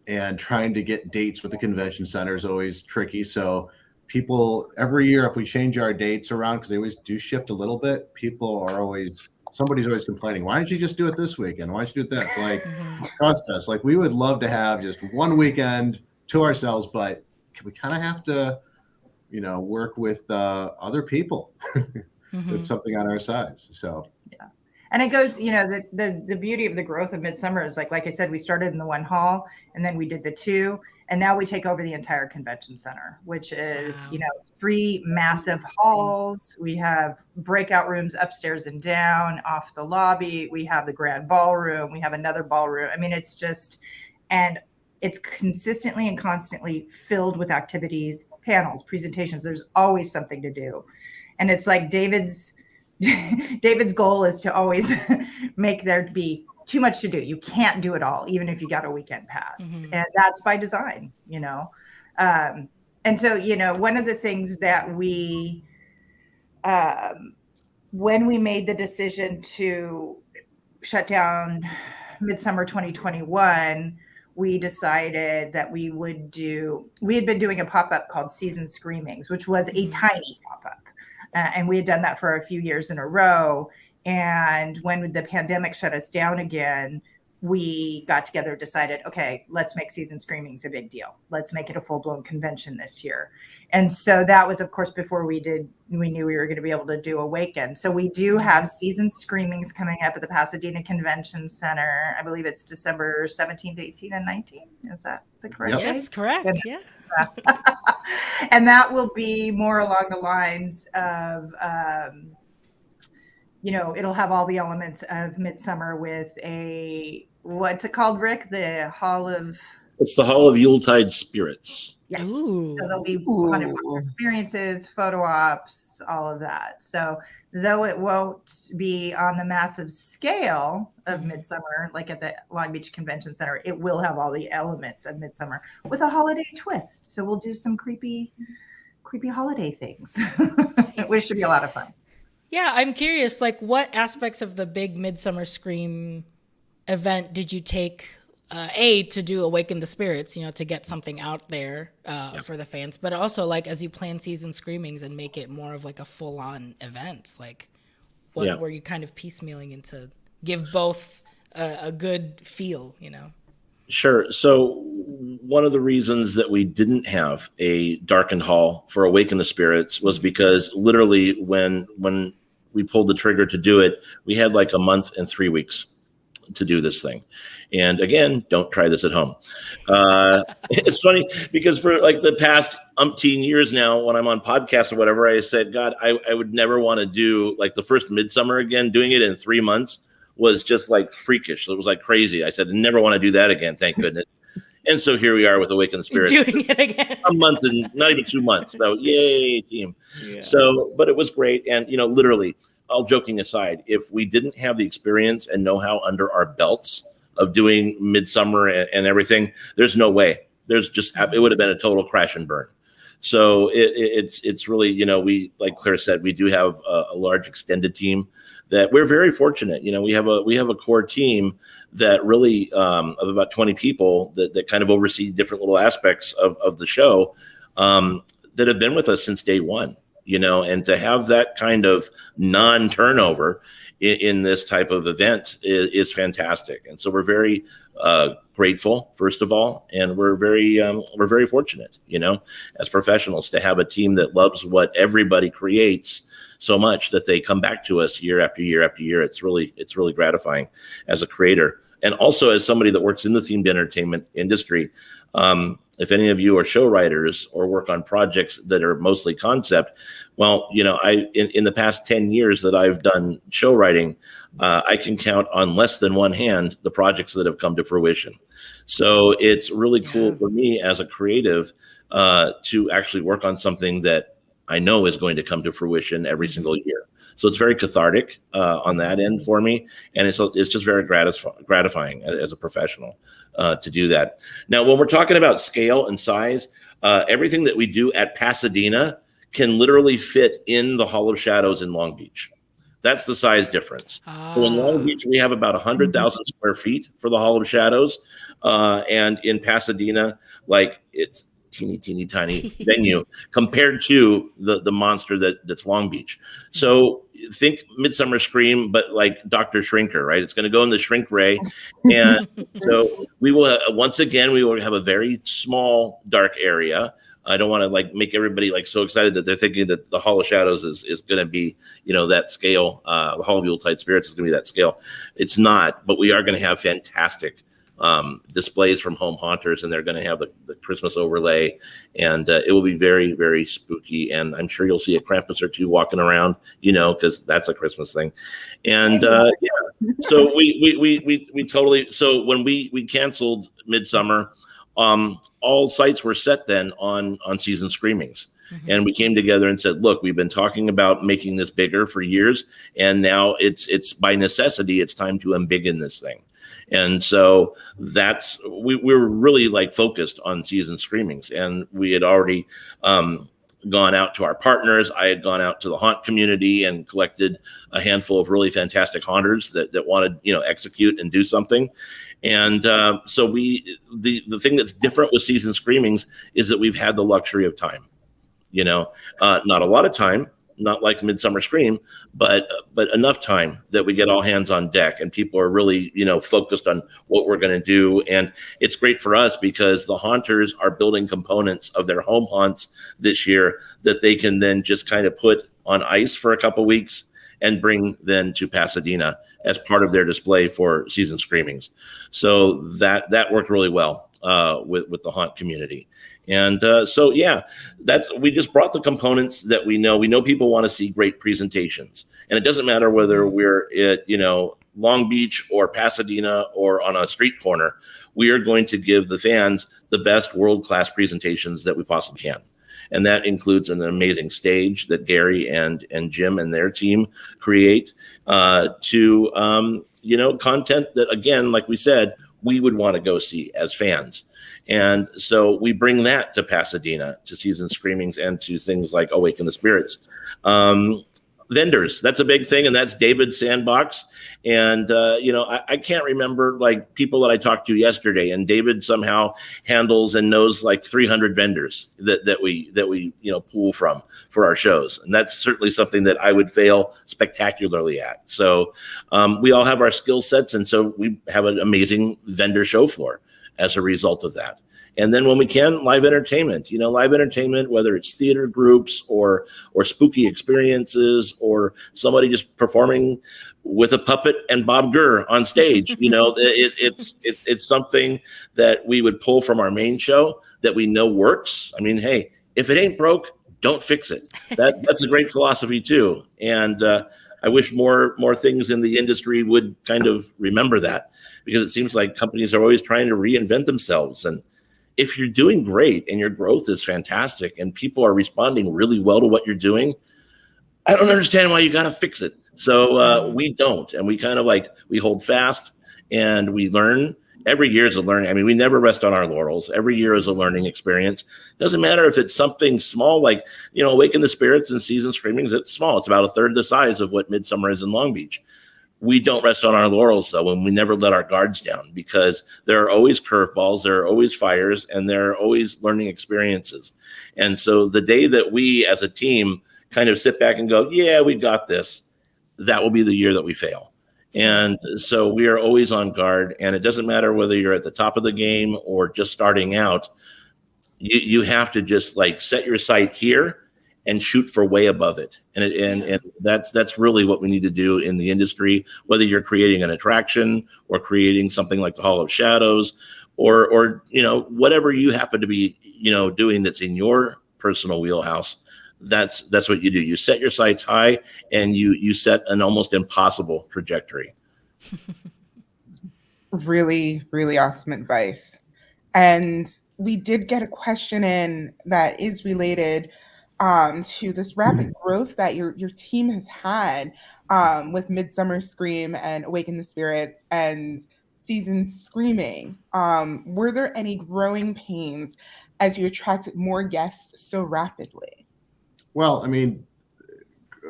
and trying to get dates with the convention center is always tricky. So people every year, if we change our dates around, because they always do shift a little bit, somebody's always complaining, why didn't you just do it this weekend? Why don't you do it that? It's like, trust us. Like, we would love to have just one weekend to ourselves, but we kind of have to, work with other people with something on our sides. So, yeah. And it goes, the beauty of the growth of Midsummer is like I said, we started in the one hall and then we did the 2. And now we take over the entire convention center, which is, 3 massive halls. We have breakout rooms upstairs and down off the lobby. We have the grand ballroom. We have another ballroom. I mean, it's just, and it's consistently and constantly filled with activities, panels, presentations. There's always something to do. And it's like David's goal is to always make there be too much to do. You can't do it all, even if you got a weekend pass. And that's by design, And so, one of the things that we, when we made the decision to shut down Midsummer 2021, we decided that we had been doing a pop-up called Season Screamings, which was a tiny pop-up. And we had done that for a few years in a row. And when the pandemic shut us down again, we got together and decided, okay, let's make Season Screamings a big deal. Let's make it a full-blown convention this year. And so that was, of course, before we knew we were going to be able to do Awaken. So we do have Season Screamings coming up at the Pasadena Convention Center. I believe it's December 17th, 18th, and 19th. Is that the correct date? Yes, correct. Yeah. And that will be more along the lines of, it'll have all the elements of Midsummer with what's it called, Rick? It's the Hall of Yuletide Spirits. Yes. Ooh. So there'll be haunted experiences, photo ops, all of that. So though it won't be on the massive scale of Midsummer, like at the Long Beach Convention Center, it will have all the elements of Midsummer with a holiday twist. So we'll do some creepy holiday things, which should be a lot of fun. Yeah, I'm curious, like what aspects of the big Midsummer Scream event did you take to do Awaken the Spirits, to get something out there for the fans, but also like as you plan Season Screamings and make it more of like a full-on event, like what were you kind of piecemealing into give both a good feel, Sure. So one of the reasons that we didn't have a darkened hall for Awaken the Spirits was because literally when we pulled the trigger to do it, we had like a month and 3 weeks to do this thing. And again, don't try this at home. It's funny because for like the past umpteen years now, when I'm on podcasts or whatever, I said, God, I would never want to do like the first Midsummer again. Doing it in 3 months was just like freakish. It was like crazy. I said, I never want to do that again. Thank goodness. And so here we are with Awaken the Spirits. Doing it again. A month and not even 2 months. So yay, team. Yeah. So, but it was great. And, literally, all joking aside, if we didn't have the experience and know-how under our belts of doing Midsummer and everything, there's no way. It would have been a total crash and burn. So it's really, we, like Claire said, we do have a large extended team that we're very fortunate. We have a core team that really of about 20 people that kind of oversee different little aspects of the show that have been with us since day one. And to have that kind of non-turnover in this type of event is fantastic. And so we're very grateful, first of all, and we're very fortunate, as professionals to have a team that loves what everybody creates so much that they come back to us year after year after year. It's really gratifying as a creator. And also as somebody that works in the themed entertainment industry, if any of you are show writers or work on projects that are mostly concept, well, in the past 10 years that I've done show writing, I can count on less than one hand the projects that have come to fruition. So it's really cool for me as a creative to actually work on something that I know is going to come to fruition every single year. So it's very cathartic on that end for me. And it's just very gratifying as a professional to do that. Now, when we're talking about scale and size, everything that we do at Pasadena can literally fit in the Hall of Shadows in Long Beach. That's the size difference. So in Long Beach, we have about 100,000 square feet for the Hall of Shadows. And in Pasadena, like it's teeny tiny venue compared to the monster that's Long Beach. So think Midsummer Scream, but like Dr. Shrinker, right? It's going to go in the shrink ray. And so we will, once again, we will have a very small, dark area. I don't want to like make everybody like so excited that they're thinking that the Hall of Shadows is going to be, that scale. The Hall of Yuletide Spirits is going to be that scale. It's not, but we are going to have fantastic displays from home haunters, and they're going to have the Christmas overlay, and it will be very, very spooky. And I'm sure you'll see a Krampus or two walking around, because that's a Christmas thing. And so we totally. So when we canceled Midsummer, all sites were set then on Season Screamings. And we came together and said, look, we've been talking about making this bigger for years, and now it's by necessity, it's time to embiggen this thing. And so we're really like focused on Season Screamings, and we had already gone out to our partners. I had gone out to the haunt community and collected a handful of really fantastic haunters that wanted, execute and do something. And so the thing that's different with Season Screamings is that we've had the luxury of time, not a lot of time, not like Midsummer Scream, but enough time that we get all hands on deck and people are really, focused on what we're going to do. And it's great for us because the haunters are building components of their home haunts this year that they can then just kind of put on ice for a couple weeks and bring then to Pasadena as part of their display for Season Screamings. So that worked really well with the haunt community. And we just brought the components that we know. We know people want to see great presentations. And it doesn't matter whether we're at, Long Beach or Pasadena or on a street corner, we are going to give the fans the best world-class presentations that we possibly can. And that includes an amazing stage that Gary and Jim and their team create to content that, again, like we said, we would want to go see as fans. And so we bring that to Pasadena, to Season Screamings, and to things like Awaken the Spirits. Vendors, that's a big thing, and that's David's sandbox. And, I can't remember, like, people that I talked to yesterday, and David somehow handles and knows like 300 vendors that we pull from for our shows. And that's certainly something that I would fail spectacularly at. So we all have our skill sets, and so we have an amazing vendor show floor as a result of that. And then when we can, live entertainment, whether it's theater groups or spooky experiences or somebody just performing with a puppet and Bob Gurr on stage, it's something that we would pull from our main show that we know works. I mean, hey, if it ain't broke, don't fix it. That's a great philosophy too. And I wish more things in the industry would kind of remember that, because it seems like companies are always trying to reinvent themselves. And if you're doing great and your growth is fantastic and people are responding really well to what you're doing, I don't understand why you got to fix it. So we don't. And we kind of we hold fast and we learn. Every year is a learning. I mean, we never rest on our laurels. Every year is a learning experience. Doesn't matter if it's something small, like, Awaken the Spirits and Season Screamings. It's small. It's about a third the size of what Midsummer is in Long Beach. We don't rest on our laurels, though, and we never let our guards down, because there are always curveballs, there are always fires, and there are always learning experiences. And so the day that we as a team kind of sit back and go, yeah, we got this, that will be the year that we fail. And so we are always on guard, and it doesn't matter whether you're at the top of the game or just starting out. You have to just set your sight here and shoot for way above it. And that's really what we need to do in the industry, whether you're creating an attraction or creating something like the Hall of Shadows or whatever you happen to be, doing that's in your personal wheelhouse. That's what you do. You set your sights high and you set an almost impossible trajectory. Really, really awesome advice. And we did get a question in that is related to this rapid growth that your team has had with Midsummer Scream and Awaken the Spirits and Season Screaming. Were there any growing pains as you attracted more guests so rapidly? Well, I mean,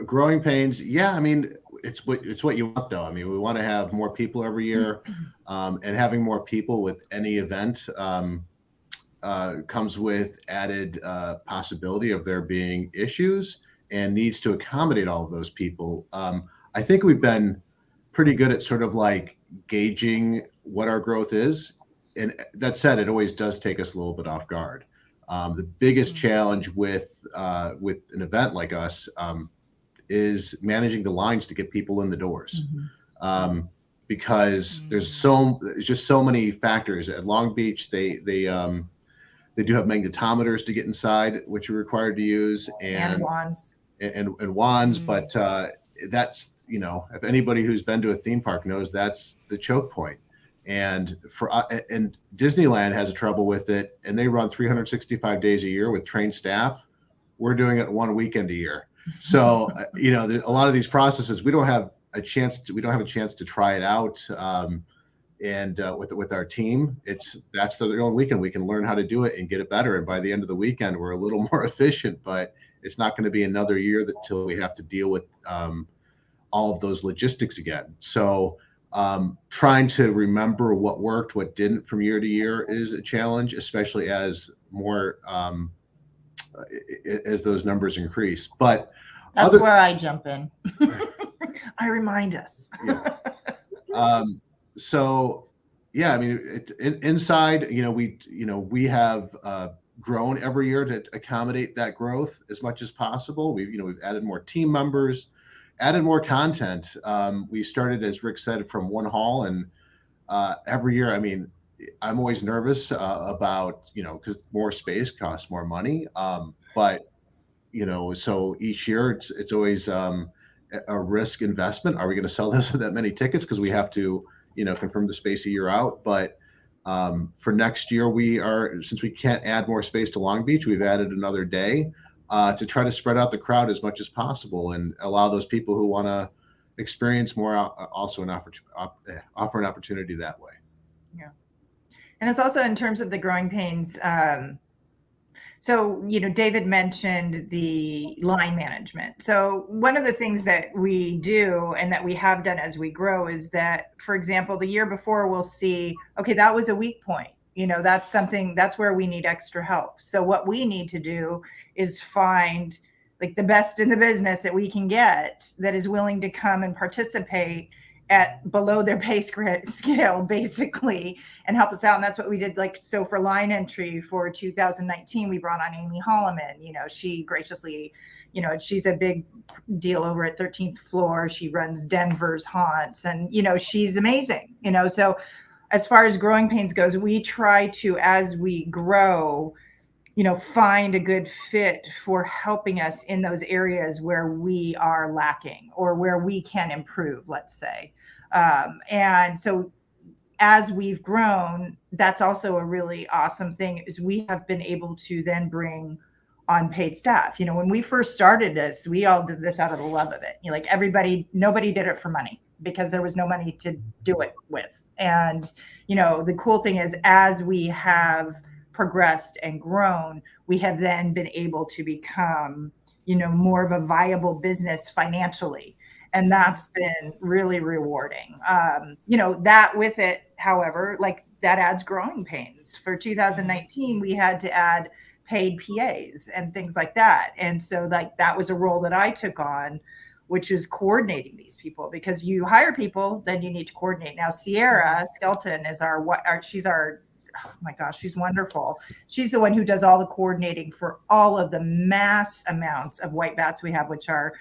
growing pains, yeah. I mean, it's what you want, though. I mean, we want to have more people every year, and having more people with any event comes with added possibility of there being issues and needs to accommodate all of those people. I think we've been pretty good at sort of gauging what our growth is. And that said, it always does take us a little bit off guard. The biggest challenge with an event like us is managing the lines to get people in the doors, because there's just so many factors. At Long Beach, they do have magnetometers to get inside, which you're required to use, and wands, and wands. But that's, if anybody who's been to a theme park knows that's the choke point. And Disneyland has a trouble with it, and they run 365 days a year with trained staff. We're doing it one weekend a year. So, a lot of these processes, we don't have a chance to try it out. With our team, that's the only weekend we can learn how to do it and get it better. And by the end of the weekend, we're a little more efficient, but it's not going to be another year till we have to deal with all of those logistics again. So trying to remember what worked, what didn't from year to year is a challenge, especially as more as those numbers increase. But that's where I jump in. I remind us. So yeah, I mean, inside, we have grown every year to accommodate that growth as much as possible. We've added more team members, added more content. We started, as Rick said, from one hall, and every year, I mean, I'm always nervous about, because more space costs more money. But, so each year it's always a risk investment. Are we going to sell this with that many tickets? Because we have to, confirm the space a year out. But for next year, since we can't add more space to Long Beach, we've added another day to try to spread out the crowd as much as possible and allow those people who want to experience more also offer an opportunity that way. Yeah. And it's also in terms of the growing pains. So, David mentioned the line management. So one of the things that we do and that we have done as we grow is that, for example, the year before we'll see, okay, that was a weak point. That's where we need extra help. So what we need to do is find like the best in the business that we can get that is willing to come and participate at below their pay scale, basically, and help us out. And that's what we did. So for line entry for 2019, we brought on Amy Holloman. She graciously, she's a big deal over at 13th Floor. She runs Denver's Haunts, and, she's amazing. So as far as growing pains goes, we try to, as we grow, find a good fit for helping us in those areas where we are lacking or where we can improve, let's say. And so as we've grown, that's also a really awesome thing is we have been able to then bring on paid staff. When we first started this, we all did this out of the love of it. Nobody did it for money because there was no money to do it with. And, the cool thing is as we have progressed and grown, we have then been able to become, more of a viable business financially. And that's been really rewarding. That with it, however, that adds growing pains. For 2019, we had to add paid PAs and things like that. And so that was a role that I took on, which is coordinating these people, because you hire people, then you need to coordinate. Now, Sierra Skelton is she's our, oh my gosh, she's wonderful. She's the one who does all the coordinating for all of the mass amounts of white bats we have, which are,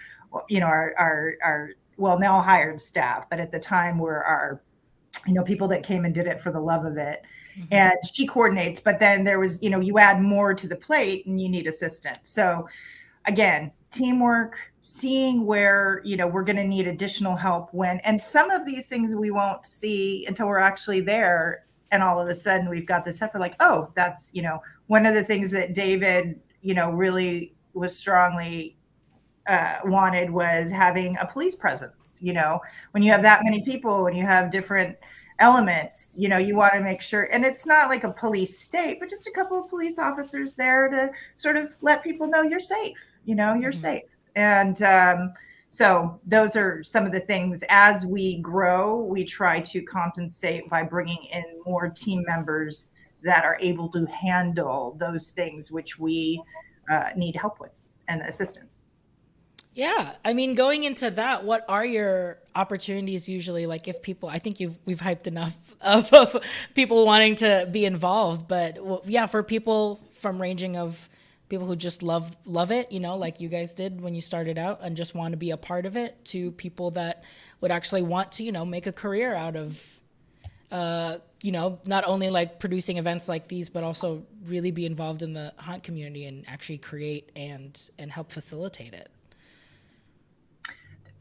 our now hired staff, but at the time were our, people that came and did it for the love of it. Mm-hmm. And she coordinates, but then there was, you add more to the plate and you need assistance. So again, teamwork, seeing where, we're going to need additional help and some of these things we won't see until we're actually there. And all of a sudden we've got this effort that's, one of the things that David, really was strongly wanted was having a police presence. When you have that many people and you have different elements, you want to make sure, and it's not like a police state, but just a couple of police officers there to sort of let people know you're safe, you're mm-hmm. safe. And so those are some of the things as we grow, we try to compensate by bringing in more team members that are able to handle those things which we need help with and assistance. Yeah. I mean, going into that, what are your opportunities usually? Like if people, I think we've hyped enough of people wanting to be involved, but for people from ranging of people who just love it, like you guys did when you started out and just want to be a part of it, to people that would actually want to, make a career out of, not only like producing events like these, but also really be involved in the haunt community and actually create and help facilitate it.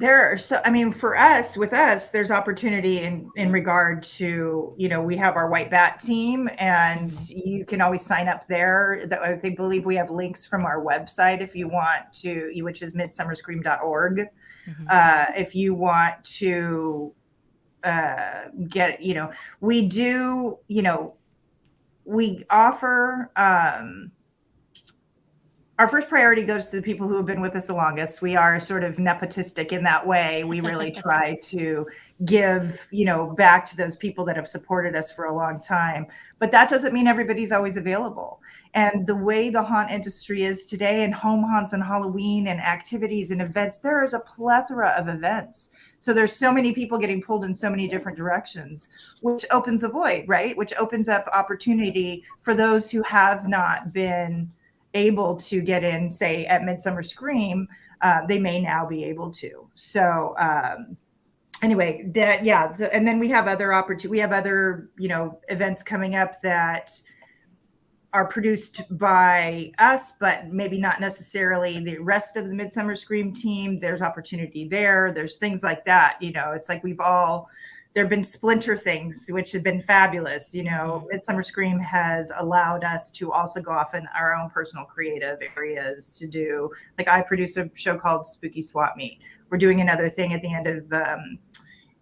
For us, there's opportunity in regard to, we have our White Bat team and you can always sign up there. I believe we have links from our website if you want to, which is midsummerscream.org. Mm-hmm. If you want to get, we do, we offer, our first priority goes to the people who have been with us the longest. We are sort of nepotistic in that way. We really try to give, back to those people that have supported us for a long time. But that doesn't mean everybody's always available. And the way the haunt industry is today, and home haunts and Halloween and activities and events, there is a plethora of events. So there's so many people getting pulled in so many different directions, which opens a void, right? Which opens up opportunity for those who have not been able to get in, say at Midsummer Scream. They may now be able to. So anyway, and then we have other opportunities. We have other, events coming up that are produced by us, but maybe not necessarily the rest of the Midsummer Scream team. There's opportunity there. There's things like that. It's like there have been splinter things, which have been fabulous. Midsummer Scream has allowed us to also go off in our own personal creative areas to do, like I produce a show called Spooky Swap Meet. We're doing another thing at the end of,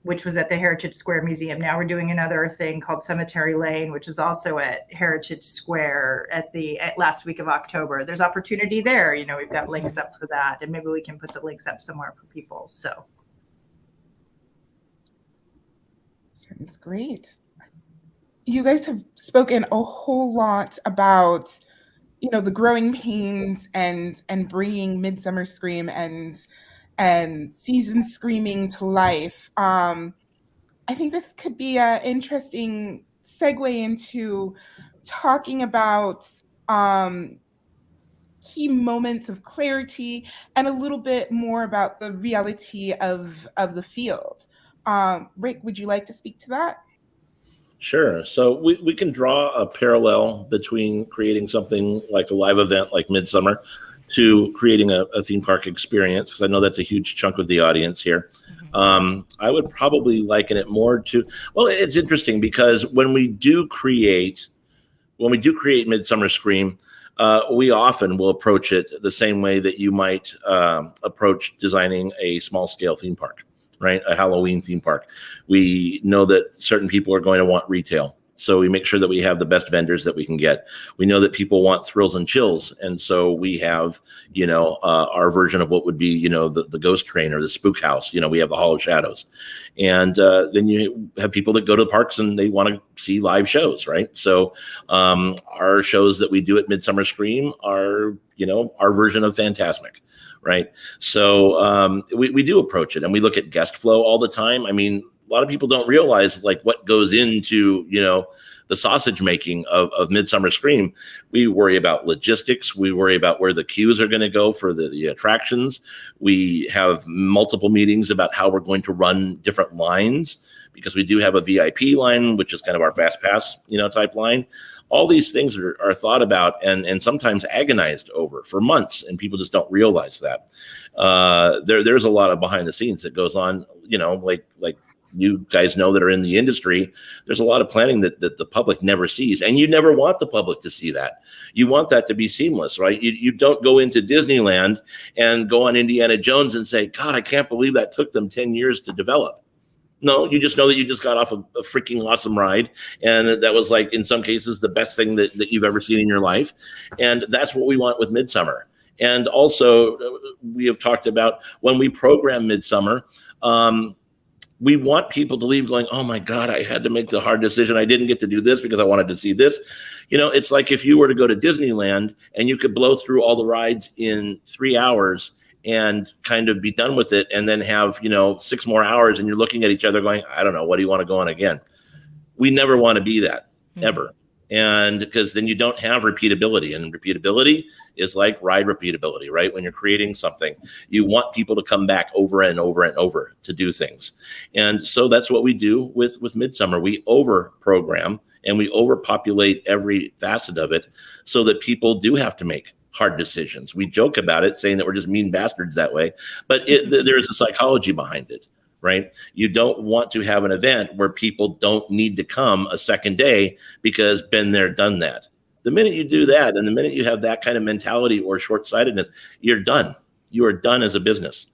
which was at the Heritage Square Museum. Now we're doing another thing called Cemetery Lane, which is also at Heritage Square at last week of October. There's opportunity there. We've got links up for that, and maybe we can put the links up somewhere for people. So. Sounds great. You guys have spoken a whole lot about, the growing pains and bringing Midsummer Scream and season screaming to life. I think this could be an interesting segue into talking about key moments of clarity and a little bit more about the reality of the field. Rick, would you like to speak to that? Sure. So we can draw a parallel between creating something like a live event like Midsummer to creating a theme park experience, because I know that's a huge chunk of the audience here. I would probably liken it more to, well, it's interesting because when we do create Midsummer Scream, we often will approach it the same way that you might approach designing a small scale theme park. Right? A Halloween theme park. We know that certain people are going to want retail. So we make sure that we have the best vendors that we can get. We know that people want thrills and chills. And so we have, our version of what would be, the ghost train or the spook house. We have the Hall of Shadows. And then you have people that go to the parks and they want to see live shows, right? So our shows that we do at Midsummer Scream are, our version of Phantasmic. Right. So we do approach it, and we look at guest flow all the time. I mean, a lot of people don't realize like what goes into, the sausage making of Midsummer Scream. We worry about logistics. We worry about where the queues are going to go for the attractions. We have multiple meetings about how we're going to run different lines, because we do have a VIP line, which is kind of our fast pass, type line. All these things are thought about and sometimes agonized over for months, and people just don't realize that. There's a lot of behind the scenes that goes on, like you guys know that are in the industry. There's a lot of planning that the public never sees, and you never want the public to see that. You want that to be seamless, right? You don't go into Disneyland and go on Indiana Jones and say, God, I can't believe that took them 10 years to develop. No, you just know that you just got off a freaking awesome ride. And that was, like, in some cases, the best thing that you've ever seen in your life. And that's what we want with Midsummer. And also, we have talked about when we program Midsummer, we want people to leave going, oh my God, I had to make the hard decision. I didn't get to do this because I wanted to see this. It's like if you were to go to Disneyland and you could blow through all the rides in 3 hours and kind of be done with it, and then have, 6 more hours and you're looking at each other going, I don't know, what do you want to go on again? We never want to be that, ever. And because then you don't have repeatability, and repeatability is like ride repeatability, right? When you're creating something, you want people to come back over and over and over to do things. And so that's what we do with Midsummer. We over program and we overpopulate every facet of it so that people do have to make hard decisions. We joke about it, saying that we're just mean bastards that way, but there is a psychology behind it, right? You don't want to have an event where people don't need to come a second day because been there, done that. The minute you do that, and the minute you have that kind of mentality or short-sightedness, you're done. You are done as a business.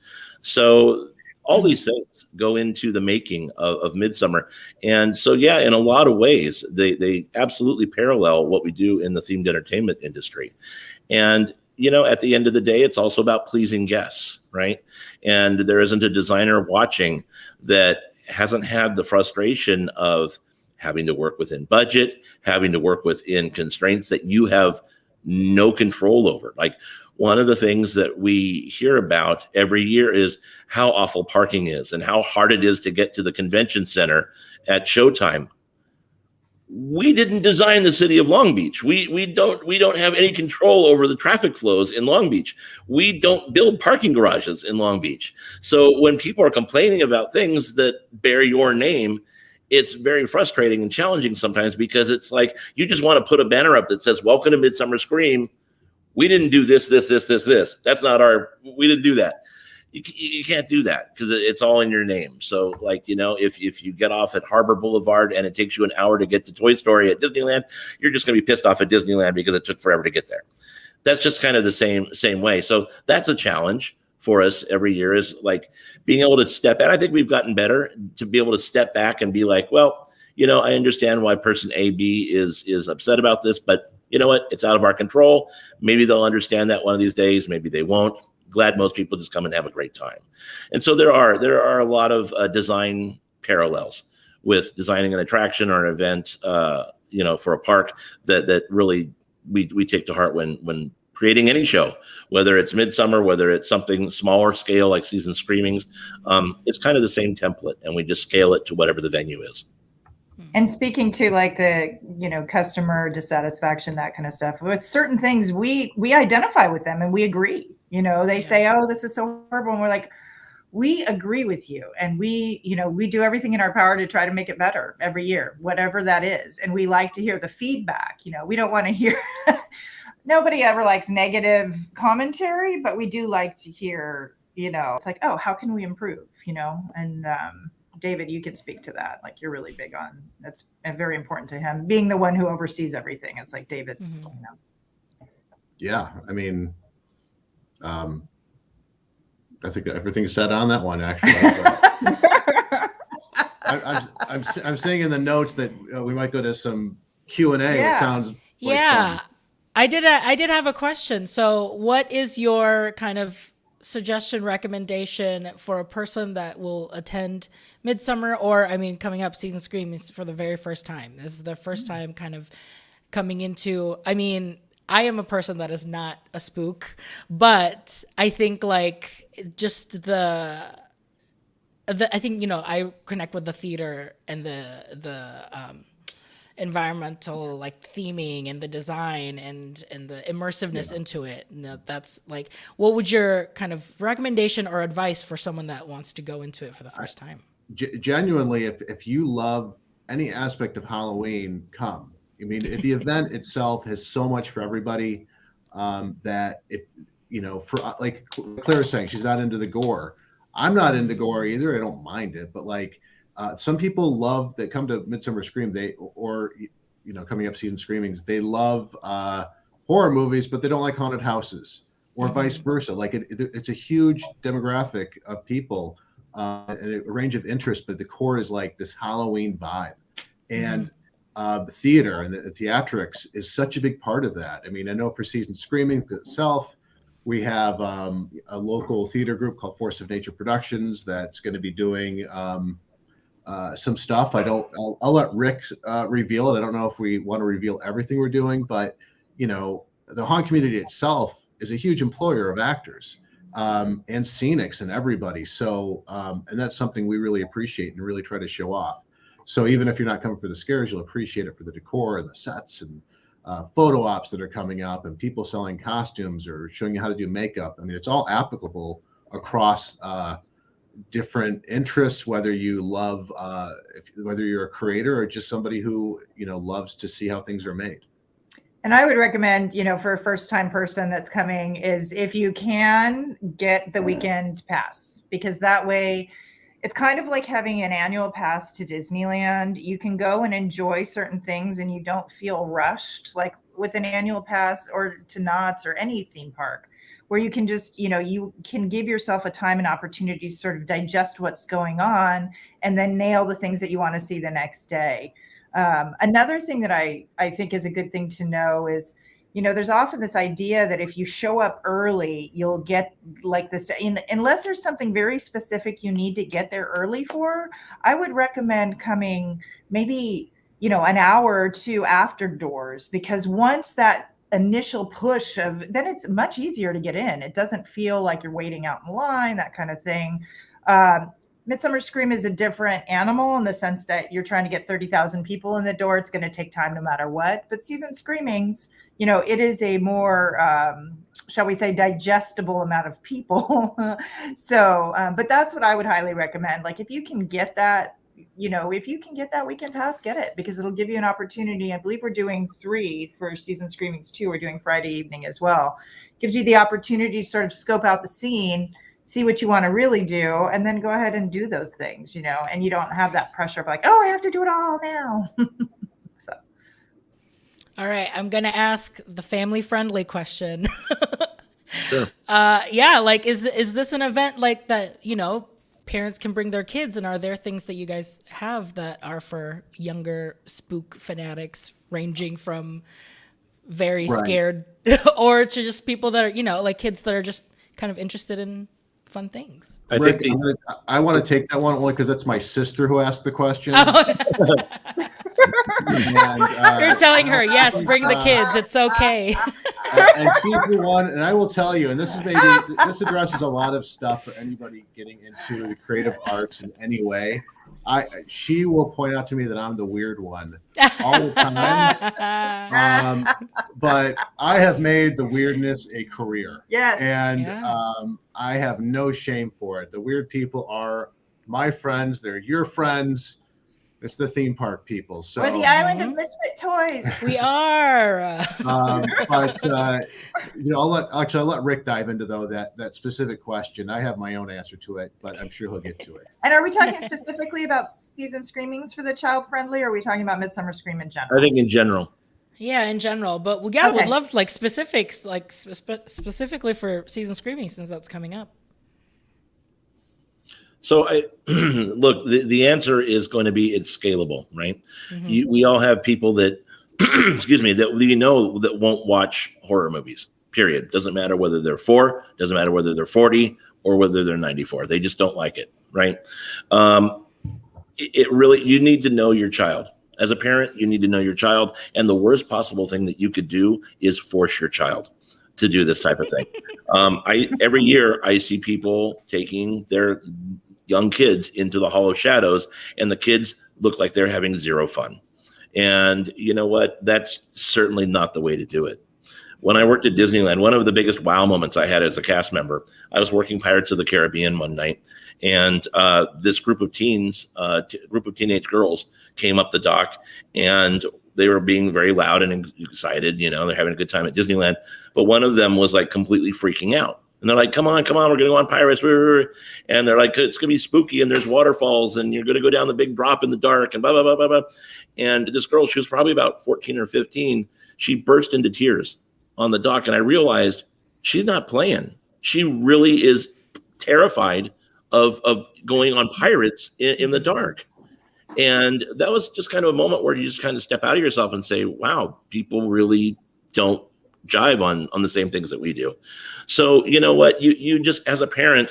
So all these things go into the making of Midsummer. And so, yeah, in a lot of ways, they absolutely parallel what we do in the themed entertainment industry. And at the end of the day, it's also about pleasing guests, right? And there isn't a designer watching that hasn't had the frustration of having to work within budget, having to work within constraints that you have no control over. Like, one of the things that we hear about every year is how awful parking is and how hard it is to get to the convention center at showtime. We didn't design the city of Long Beach. We don't have any control over the traffic flows in Long Beach. We don't build parking garages in Long Beach. So when people are complaining about things that bear your name, it's very frustrating and challenging sometimes, because it's like, you just want to put a banner up that says, "Welcome to Midsummer Scream. We didn't do this. That's not we didn't do that." You can't do that because it's all in your name. So, like, if you get off at Harbor Boulevard and it takes you an hour to get to Toy Story at Disneyland, you're just going to be pissed off at Disneyland because it took forever to get there. That's just kind of the same way. So that's a challenge for us every year, is like being able to step back. I think we've gotten better to be able to step back and be like, well, I understand why person A, B is upset about this, but you know what? It's out of our control. Maybe they'll understand that one of these days. Maybe they won't. Glad most people just come and have a great time. And so there are a lot of design parallels with designing an attraction or an event, for a park that really we take to heart when creating any show, whether it's Midsummer, whether it's something smaller scale like Season Screamings. It's kind of the same template, and we just scale it to whatever the venue is. And speaking to like the, customer dissatisfaction, that kind of stuff, with certain things, we identify with them and we agree. They say, "Oh, this is so horrible." And we're like, we agree with you. And we do everything in our power to try to make it better every year, whatever that is. And we like to hear the feedback. We don't want to hear, nobody ever likes negative commentary, but we do like to hear, it's like, "Oh, how can we improve?" And, David, you can speak to that. Like, you're really big on that's very important to him, being the one who oversees everything. It's like David's. Yeah, I mean, I think everything's said on that one. Actually, I'm saying in the notes that we might go to some Q&A. Yeah. It sounds like fun. Fun. I did have a question. So, what is your kind of suggestion, recommendation for a person that will attend Midsummer, or coming up, Season Scream is for the very first time? This is their first time kind of coming into, I am a person that is not a spook, but I think like just I think, I connect with the theater and the environmental like theming and the design and the immersiveness into it. That's like, what would your kind of recommendation or advice for someone that wants to go into it for the first time? Genuinely, if you love any aspect of Halloween, come. The event itself has so much for everybody, that for like Claire's saying, she's not into the gore. I'm not into gore either. I don't mind it, but like, some people love that come to Midsummer Scream. Coming up Season Screamings, they love horror movies, but they don't like haunted houses, or vice versa. Like it's a huge demographic of people, and a range of interest, but the core is like this Halloween vibe, and the theater and the theatrics is such a big part of that. I know for Season Screaming itself, we have a local theater group called Force of Nature Productions that's going to be doing some stuff. I'll let Rick reveal it. I don't know if we want to reveal everything we're doing, but the haunt community itself is a huge employer of actors, and scenics and everybody. So, and that's something we really appreciate and really try to show off. So even if you're not coming for the scares, you'll appreciate it for the decor and the sets and photo ops that are coming up, and people selling costumes or showing you how to do makeup. It's all applicable across different interests, whether you love, whether you're a creator or just somebody who, loves to see how things are made. And I would recommend, for a first-time person that's coming, is if you can get the weekend pass, because that way it's kind of like having an annual pass to Disneyland. You can go and enjoy certain things and you don't feel rushed, like with an annual pass, or to Knott's or any theme park, where you can just, you can give yourself a time and opportunity to sort of digest what's going on and then nail the things that you want to see the next day. Another thing that I think is a good thing to know is there's often this idea that if you show up early, you'll get like this, unless there's something very specific you need to get there early for. I would recommend coming maybe, an hour or two after doors, because once that initial push then it's much easier to get in. It doesn't feel like you're waiting out in line, that kind of thing. Midsummer Scream is a different animal in the sense that you're trying to get 30,000 people in the door. It's going to take time no matter what. But Season Screamings, it is a more, shall we say, digestible amount of people. So, but that's what I would highly recommend. Like, if you can get that, weekend pass, get it, because it'll give you an opportunity. I believe we're doing 3 for Season Screamings 2. We're doing Friday evening as well. Gives you the opportunity to sort of scope out the scene, see what you want to really do, and then go ahead and do those things, and you don't have that pressure of like, oh, I have to do it all now. So. All right. I'm going to ask the family friendly question. Sure. Like, is this an event like that, parents can bring their kids, and are there things that you guys have that are for younger spook fanatics, ranging from very scared or to just people that are, like kids that are just kind of interested in fun things? Rick, I want to take that one only because that's my sister who asked the question. You're telling her, yes, bring the kids. It's okay. And she's the one, and I will tell you, and this addresses a lot of stuff for anybody getting into the creative arts in any way. She will point out to me that I'm the weird one all the time. But I have made the weirdness a career. Yes. And I have no shame for it. The weird people are my friends. They're your friends. It's the theme park people. So we're the island of misfit toys. We are. But I'll let Rick dive into that specific question. I have my own answer to it, but I'm sure he'll get to it. And are we talking specifically about Season Screamings for the child friendly, or are we talking about Midsummer Scream in general? I think in general. Yeah, in general. But would love like specifics, like specifically for Season Screaming, since that's coming up. So look, the answer is going to be it's scalable, right? Mm-hmm. We all have people that, excuse me, that we know that won't watch horror movies, period. Doesn't matter whether they're 4, doesn't matter whether they're 40 or whether they're 94. They just don't like it, right? You need to know your child. As a parent, you need to know your child. And the worst possible thing that you could do is force your child to do this type of thing. Every year I see people taking their young kids into the Hall of Shadows, and the kids look like they're having zero fun. And you know what? That's certainly not the way to do it. When I worked at Disneyland, one of the biggest wow moments I had as a cast member, I was working Pirates of the Caribbean one night, and this group of teenage girls came up the dock, and they were being very loud and excited. They're having a good time at Disneyland. But one of them was like completely freaking out. And they're like, come on, we're going to go on Pirates. And they're like, it's going to be spooky, and there's waterfalls, and you're going to go down the big drop in the dark, and blah, blah, blah, blah, blah. And this girl, she was probably about 14 or 15. She burst into tears on the dock, and I realized she's not playing. She really is terrified of going on Pirates in the dark. And that was just kind of a moment where you just kind of step out of yourself and say, wow, people really don't jive on the same things that we do. So, you know what, you just, as a parent,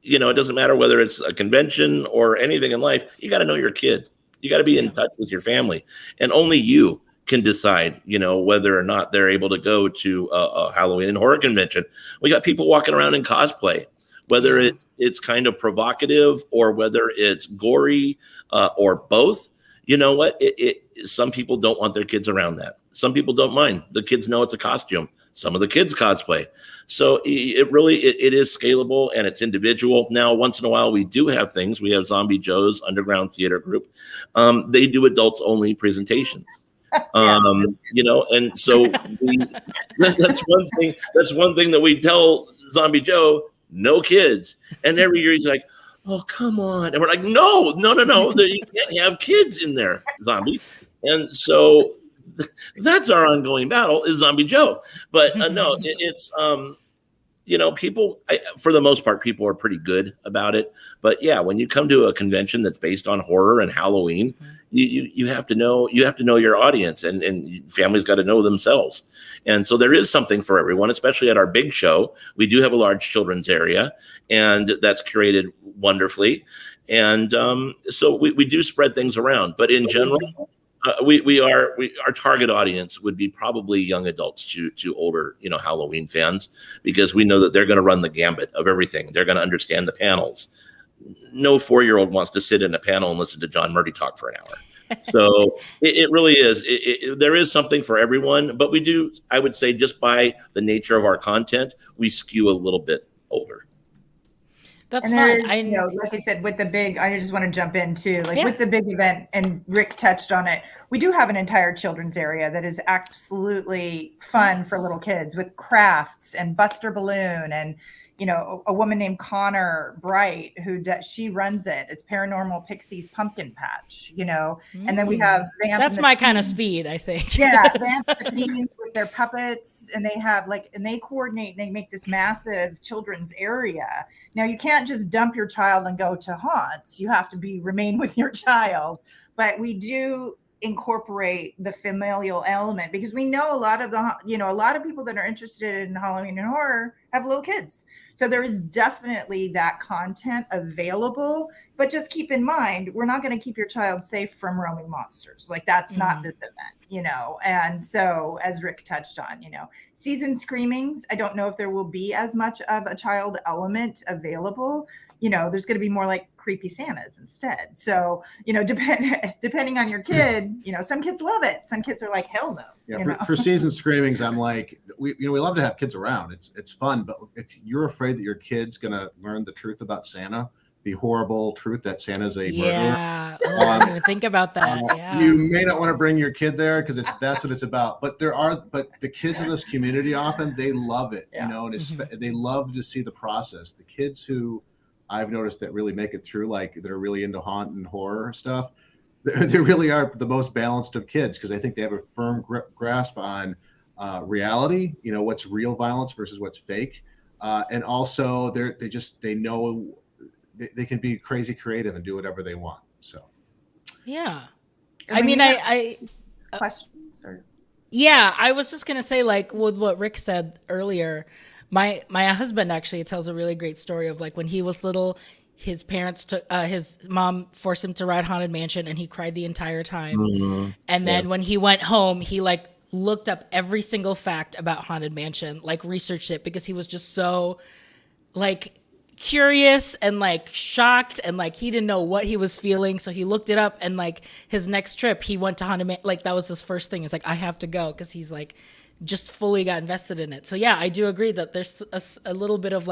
it doesn't matter whether it's a convention or anything in life, you got to know your kid. You got to be in touch with your family, and only you can decide, whether or not they're able to go to a Halloween and horror convention. We got people walking around in cosplay, whether it's kind of provocative or whether it's gory or both. You know what? Some people don't want their kids around that. Some people don't mind. The kids know it's a costume. Some of the kids cosplay. So it is scalable, and it's individual. Now, once in a while, we do have things. We have Zombie Joe's Underground Theater Group. They do adults only presentations. And so that's one thing. That's one thing that we tell Zombie Joe, no kids. And every year he's like, oh, come on. And we're like, no. You can't have kids in there, Zombie. And so that's our ongoing battle is Zombie Joe. But no, it's people, for the most part, people are pretty good about it. But yeah, when you come to a convention that's based on horror and Halloween, you have to know your audience, and families got to know themselves. And so there is something for everyone, especially at our big show. We do have a large children's area, and that's curated wonderfully. And so we do spread things around. But in general, our target audience would be probably young adults to older, Halloween fans, because we know that they're going to run the gambit of everything. They're going to understand the panels. No 4-year-old wants to sit in a panel and listen to John Murdy talk for an hour. So it really is. There is something for everyone, but we do, I would say, just by the nature of our content, we skew a little bit older. That's fine. Is, like I said, with the big, I just want to jump in too, with the big event, and Rick touched on it. We do have an entire children's area that is absolutely fun for little kids, with crafts and Buster Balloon, and a woman named Connor Bright she runs it. It's Paranormal Pixies Pumpkin Patch, and then we have Vamp. That's my kind of speed, I think. Yeah, Vamp and the Fiends with their puppets, and they have and they coordinate. And they make this massive children's area. Now you can't just dump your child and go to haunts. You have to remain with your child, but we do incorporate the familial element, because we know a lot of people that are interested in Halloween and horror have little kids. So there is definitely that content available, but just keep in mind, we're not going to keep your child safe from roaming monsters. Like, that's not this event, And so, as Rick touched on, season screamings, I don't know if there will be as much of a child element available. There's going to be more like creepy Santas instead. So, depending on your kid, some kids love it. Some kids are like, hell no. Yeah, for season screamings, I'm like, we love to have kids around. It's fun, but if you're afraid that your kid's gonna learn the truth about Santa, the horrible truth that Santa's a murderer. Yeah, I didn't even think about that. You may not want to bring your kid there, because that's what it's about. But the kids in this community often, they love it, and they love to see the process. The kids who I've noticed that really make it through, like that are really into haunt and horror stuff, they really are the most balanced of kids, because I think they have a firm grasp on reality, what's real violence versus what's fake. And also they know they can be crazy creative and do whatever they want. So, yeah. I questions or. Yeah, I was just going to say, like, with what Rick said earlier, my husband actually tells a really great story of, like, when he was little, his mom forced him to ride Haunted Mansion, and he cried the entire time. Mm-hmm. And then when he went home, he looked up every single fact about Haunted Mansion, researched it, because he was just so curious and shocked, and he didn't know what he was feeling. So he looked it up, and his next trip, he went to Haunted Mansion. That was his first thing. It's I have to go, because he's just fully got invested in it. So yeah, I do agree that there's a little bit of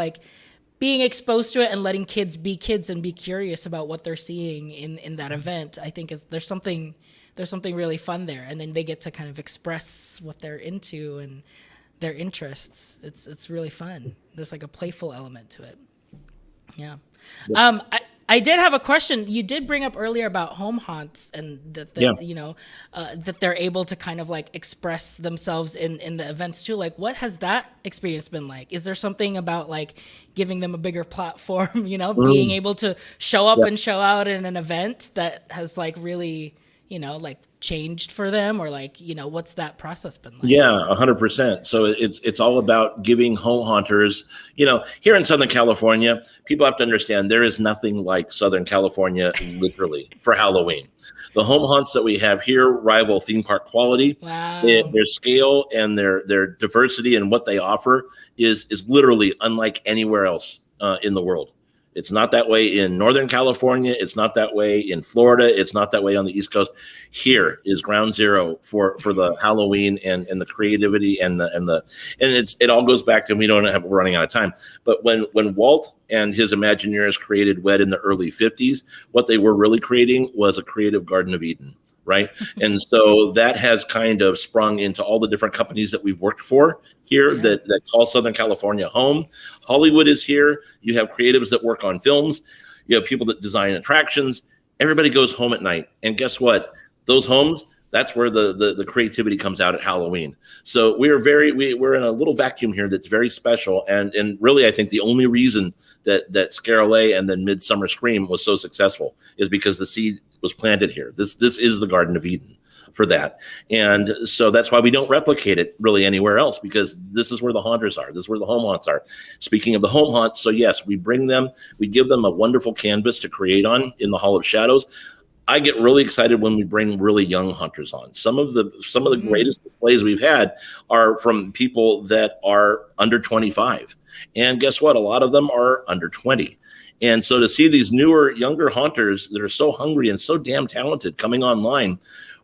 being exposed to it and letting kids be kids and be curious about what they're seeing in that event. I think there's something really fun there, and then they get to kind of express what they're into and their interests. It's really fun. There's a playful element to it. Yeah. I did have a question. You did bring up earlier about home haunts, and that that they're able to kind of express themselves in the events too. What has that experience been like? Is there something about giving them a bigger platform, being able to show up and show out in an event that has really, changed for them, or what's that process been like? Yeah, 100%. So it's all about giving home haunters, here in Southern California, people have to understand there is nothing like Southern California, literally, for Halloween. The home haunts that we have here rival theme park quality. Wow. Their scale and their diversity and what they offer is literally unlike anywhere else in the world. It's not that way in Northern California. It's not that way in Florida. It's not that way on the East Coast. Here is ground zero for the Halloween and the creativity and it all goes back to, we're running out of time. But when Walt and his Imagineers created WED in the early 50s, what they were really creating was a creative Garden of Eden. Right. And so that has kind of sprung into all the different companies that we've worked for here that call Southern California home. Hollywood is here. You have creatives that work on films. You have people that design attractions. Everybody goes home at night. And guess what? Those homes, That's where the creativity comes out at Halloween. So we're in a little vacuum here that's very special, and really I think the only reason that Scare Alley and then Midsummer Scream was so successful is because the seed was planted here. This is the Garden of Eden for that. And so that's why we don't replicate it really anywhere else, because this is where the haunters are. This is where the home haunts are. Speaking of the home haunts, so yes, we bring them, we give them a wonderful canvas to create on in the Hall of Shadows. I get really excited when we bring really young hunters on. Some of the greatest displays we've had are from people that are under 25. And guess what? A lot of them are under 20. And so to see these newer, younger hunters that are so hungry and so damn talented coming online,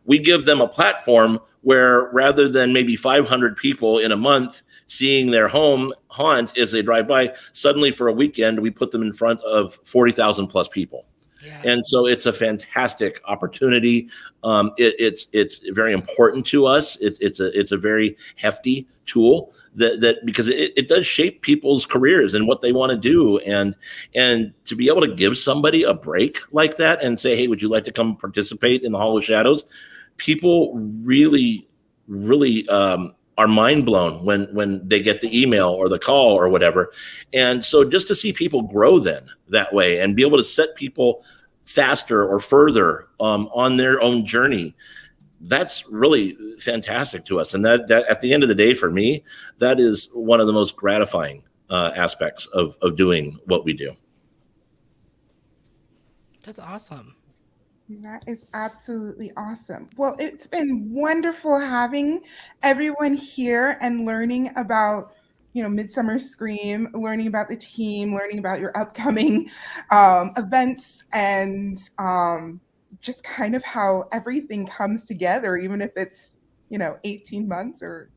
we give them a platform where rather than maybe 500 people in a month seeing their home haunt as they drive by, suddenly for a weekend, we put them in front of 40,000 plus people. Yeah. And so it's a fantastic opportunity. It's very important to us. It's a very hefty tool that because it does shape people's careers and what they want to do, and to be able to give somebody a break like that and say, hey, would you like to come participate in the Hall of Shadows? People really are mind blown when they get the email or the call or whatever. And so just to see people grow then that way and be able to set people faster or further on their own journey, that's really fantastic to us. And that at the end of the day, for me, that is one of the most gratifying aspects of doing what we do. That's awesome. That is absolutely awesome. Well, it's been wonderful having everyone here and learning about, Midsummer Scream, learning about the team, learning about your upcoming events, and just kind of how everything comes together, even if it's, 18 months or.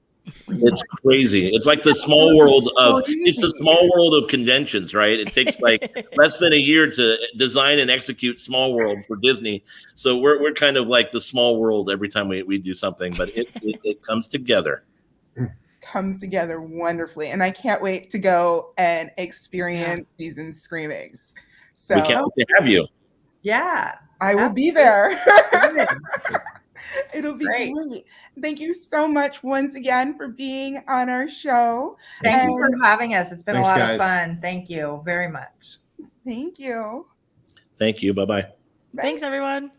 It's crazy. It's like the small world of conventions, right? It takes like less than a year to design and execute Small World for Disney. So we're kind of like the small world every time we do something, but it comes together. Comes together wonderfully. And I can't wait to go and experience Season Screamings. So we can't wait to have you. Yeah. I will be there. It'll be great. Thank you so much once again for being on our show. Thank you for having us. It's been a lot of fun. Thank you very much. Thank you. Thank you. Bye-bye. Thanks, everyone.